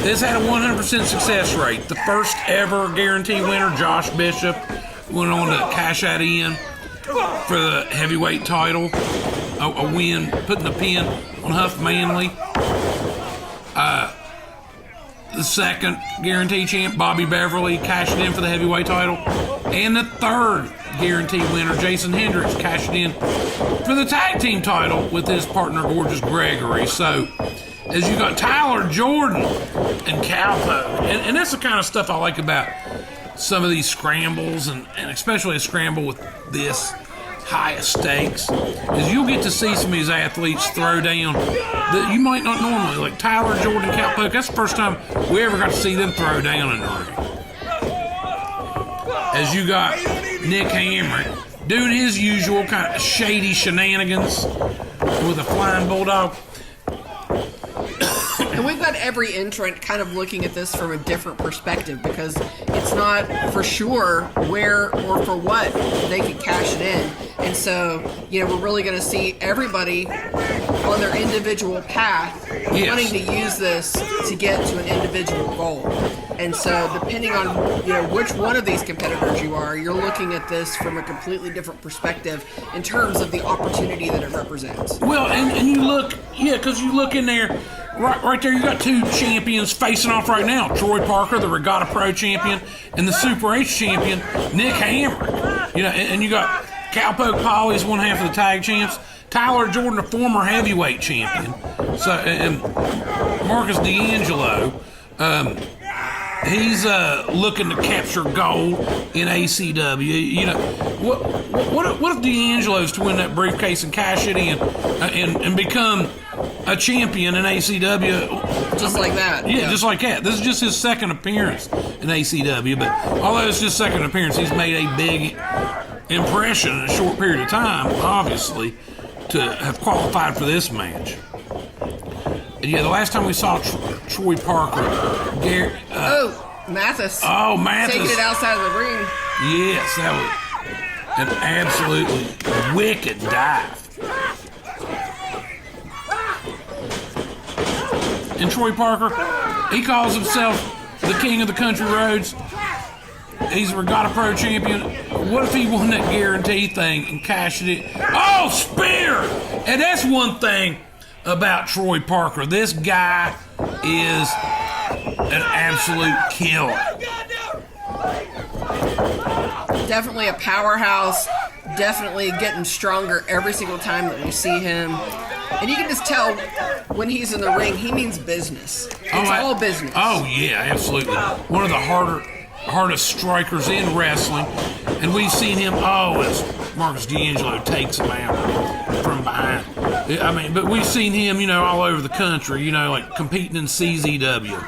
has had a 100% success rate. The first ever guarantee winner, Josh Bishop, went on to cash that in for the heavyweight title. A win, putting a pin on Huff Manley. The second guarantee champ, Bobby Beverly, cashed in for the heavyweight title. And the third guarantee winner, Jason Hendricks, cashed in for the tag team title with his partner, Gorgeous Gregory. So, as you got Tyler Jordan and Cowpoke, and that's the kind of stuff I like about some of these scrambles, and especially a scramble with this high stakes, is you'll get to see some of these athletes throw down that you might not normally, like Tyler Jordan, Cowpoke. That's the first time we ever got to see them throw down in the ring. As you got Nick Hamrick doing his usual kind of shady shenanigans with a flying bulldog. And we've got every entrant kind of looking at this from a different perspective, because it's not for sure where or for what they can cash it in. And so, you know, we're really going to see everybody on their individual path wanting to use this to get to an individual goal. And so, depending on, you know, which one of these competitors you are, you're looking at this from a completely different perspective in terms of the opportunity that it represents. Well, and you look, because you look in there, right there, you got two champions facing off right now. Troy Parker, the Regatta Pro champion, and the Super H champion, Nick Hamrick. You know, and you got Cowpoke Polly's one half of the tag champs. Tyler Jordan, a former heavyweight champion. So, and Marcus D'Angelo, he's looking to capture gold in ACW. You know, what if D'Angelo's to win that briefcase and cash it in and become a champion in ACW? Just like that. Yeah, just like that. This is just his second appearance in ACW, but although it's his second appearance, he's made a big impression in a short period of time, obviously, to have qualified for this match. And yeah, the last time we saw Troy Parker, Mathis. Oh, Mathis. Taking it outside of the ring. Yes, that was an absolutely wicked dive. And Troy Parker, he calls himself the king of the country roads. He's a Regatta Pro champion. What if he won that guarantee thing and cashed it in? Oh, spear! And that's one thing about Troy Parker. This guy is an absolute killer. Definitely a powerhouse. Definitely getting stronger every single time that we see him. And you can just tell when he's in the ring, he means business. It's all business. Oh, yeah, absolutely. One of the hardest strikers in wrestling. And we've seen him, as Marcus D'Angelo takes him out from behind. I mean, but we've seen him, all over the country, like competing in CZW.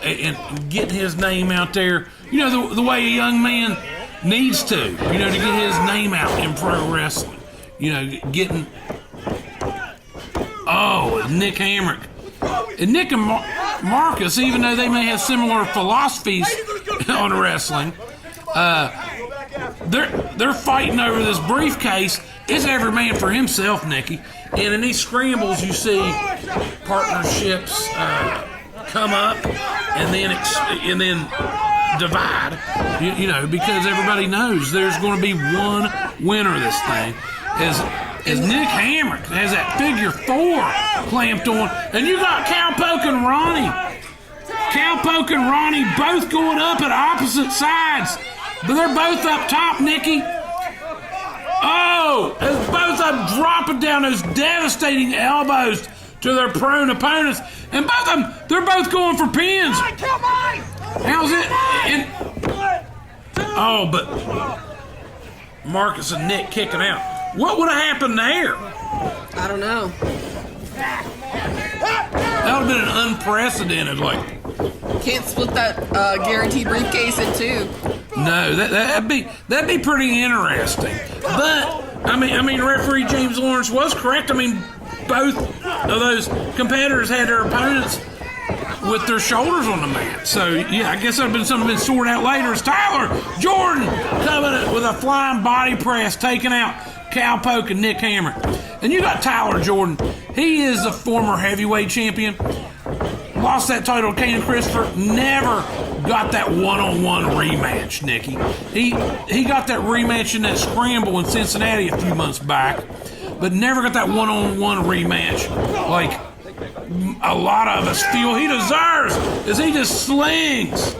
And getting his name out there, the way a young man needs to, to get his name out in pro wrestling. Getting... Nick Hamrick. And Nick and Marcus, even though they may have similar philosophies on wrestling, they're fighting over this briefcase. It's every man for himself, Nicky. And in these scrambles, you see partnerships come up and then divide. Because everybody knows there's going to be one winner of this thing. As Nick Hamrick has that figure 4 clamped on, and you got Cowpoke and Ronnie. Cowpoke and Ronnie both going up at opposite sides, but they're both up top, Nicky. As both of them dropping down those devastating elbows to their prone opponents, and both of them, they're both going for pins. How's it? But Marcus and Nick kicking out. What would have happened there? I don't know. That would have been an unprecedented, Can't split that guaranteed briefcase in two. No, that'd be pretty interesting. But I mean, referee James Lawrence was correct. I mean, both of those competitors had their opponents with their shoulders on the mat. So yeah, I guess that would have been something that's sorted out later. It's Tyler Jordan coming with a flying body press, taking out Cowpoke and Nick Hamrick. And you got Tyler Jordan. He is a former heavyweight champion. Lost that title to Kayne and Christopher. Never got that one-on-one rematch, Nicky. He got that rematch in that Scramble in Cincinnati a few months back, but never got that one-on-one rematch like a lot of us feel he deserves, as he just slings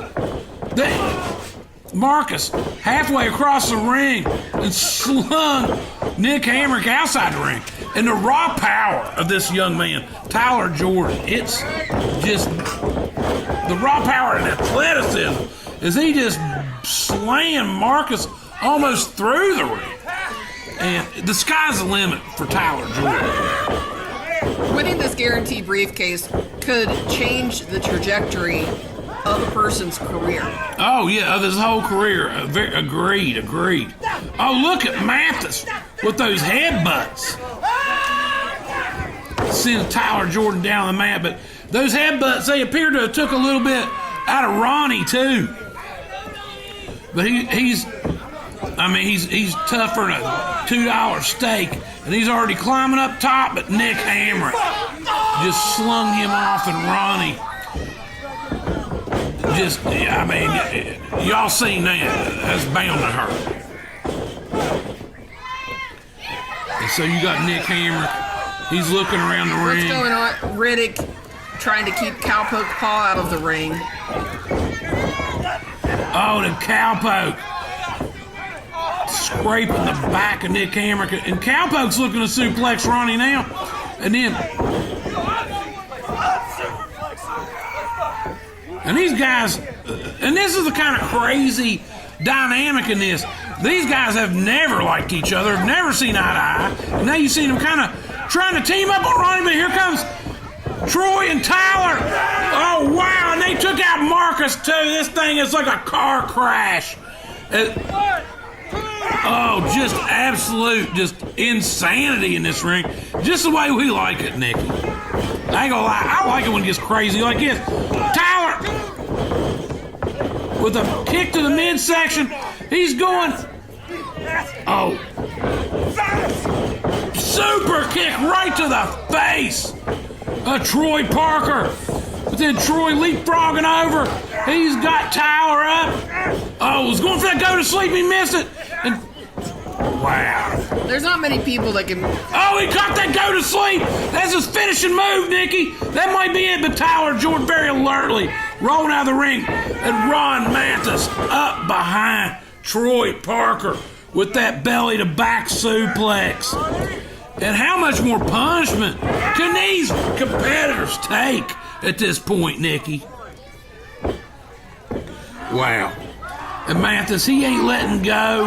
Marcus halfway across the ring and slung Nick Hamrick outside the ring. And the raw power of this young man, Tyler Jordan, it's just the raw power and athleticism as he just slaying Marcus almost through the ring. And the sky's the limit for Tyler Jordan. Winning this guaranteed briefcase could change the trajectory of a person's career. Oh, yeah, of his whole career. Agreed. Oh, look at Mathis with those headbutts. Sends Tyler Jordan down the mat, but those headbutts, they appear to have took a little bit out of Ronnie, too. But he's tougher than a $2 steak, and he's already climbing up top, but Nick Hamrick just slung him off, and Ronnie y'all seen that. That's bound to hurt. And so you got Nick Hamrick. He's looking around the ring. What's going on? Riddick trying to keep Cowpoke Paw out of the ring. Oh, the Cowpoke scraping the back of Nick Hamrick. And Cowpoke's looking to suplex Ronnie now. And then... And these guys, and this is the kind of crazy dynamic in this. These guys have never liked each other, have never seen eye to eye. And now you've seen them kind of trying to team up on Ronnie, but here comes Troy and Tyler. Oh, wow, and they took out Marcus, too. This thing is like a car crash. Just absolute, just insanity in this ring. Just the way we like it, Nicky. I ain't gonna lie, I like it when it gets crazy like this. Tyler, with a kick to the midsection, he's going. Oh. Super kick right to the face of Troy Parker. But then Troy leapfrogging over. He's got Tyler up. Oh, was going for that go to sleep. He missed it. And Wow. There's not many people that can. Oh, he caught that go to sleep. That's his finishing move, Nikki. That might be it, but Tyler Jordan very alertly rolling out of the ring. And Ron Mathis up behind Troy Parker with that belly to back suplex. And how much more punishment can these competitors take at this point, Nikki? Wow. And Mathis, he ain't letting go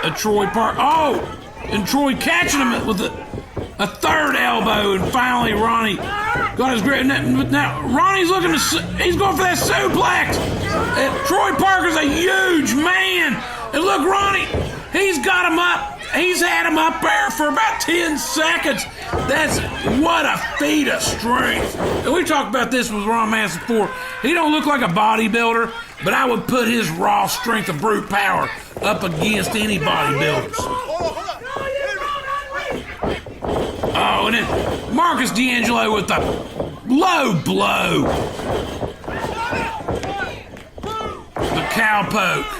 of Troy Parker. Oh, and Troy catching him with a third elbow, and finally Ronnie got his grip. Now Ronnie's looking he's going for that suplex. And Troy Parker's a huge man. And look, Ronnie, he's got him up. He's had him up there for about 10 seconds. That's what a feat of strength. And we talked about this with Ron Mathis before. He don't look like a bodybuilder, but I would put his raw strength of brute power up against any bodybuilders. Oh, and then Marcus D'Angelo with the low blow. The cowpoke.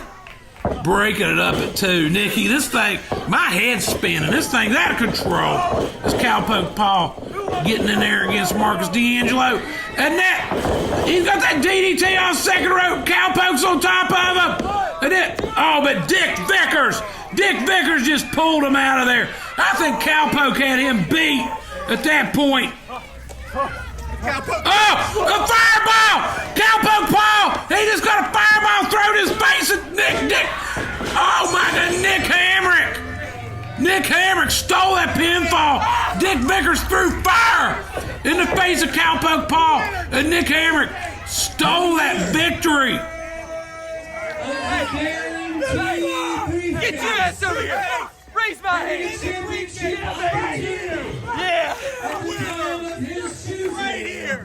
Breaking it up at 2. Nikki, this thing, my head's spinning. This thing's out of control. This cowpoke paw getting in there against Marcus D'Angelo. And that, he's got that DDT on second rope. Cowpoke's on top of him. And then, but Dick Vickers just pulled him out of there. I think Cowpoke had him beat at that point. Oh, a fireball! Cowpoke Paul! He just got a fireball thrown in his face at Nick. Oh my God, Nick Hamrick! Nick Hamrick stole that pinfall. Dick Vickers threw fire in the face of Cowpoke Paul, and Nick Hamrick stole that victory. Get your ass over here! Raise my hand! Yeah! Right here!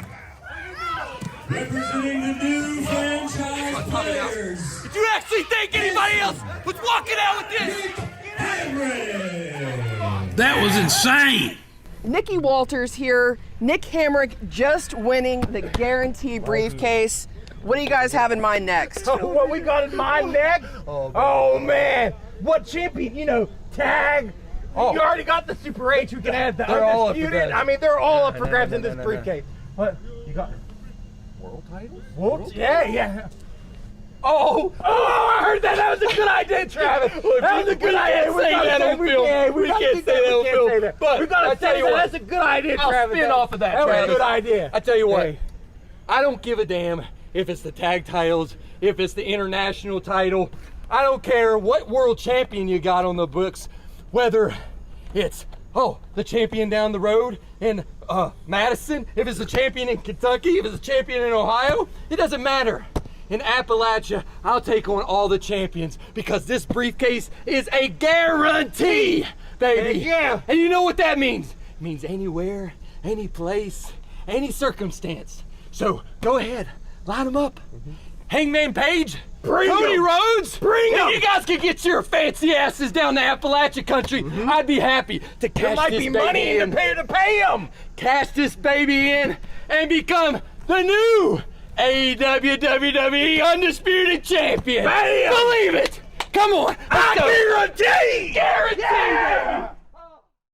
Representing the new franchise players. Did you actually think anybody else was walking out with this? That was insane. Nikki Walters here. Nick Hamrick just winning the guarantee briefcase. What do you guys have in mind next? What we got in mind next? Oh man. What champion, tag. Oh. You already got the Super H. We can add the Undisputed. I mean, they're all up for grabs in this briefcase. What? You got world titles? World? Yeah. Oh, I heard that. That was a good idea, Travis. That was a good idea. We can't say that on film. We can't say that on film. But we gotta tell you what. That's a good idea, Travis. I'll spin off of that, Travis. That was a good idea. I tell you what. I don't give a damn if it's the tag titles, if it's the international title. I don't care what world champion you got on the books, whether it's the champion down the road in Madison, if it's the champion in Kentucky, if it's the champion in Ohio, it doesn't matter. In Appalachia, I'll take on all the champions because this briefcase is a guarantee, baby. Yeah. And you know what that means? It means anywhere, any place, any circumstance. So go ahead, line them up. Hangman Page, Cody Rhodes, if you guys can get your fancy asses down to Appalachia country, I'd be happy to cash there might this be baby money in. to pay them. Cash this baby in and become the new AEW WWE Undisputed Champion. Bam! Believe it. Come on. I guarantee. Guarantee. Yeah.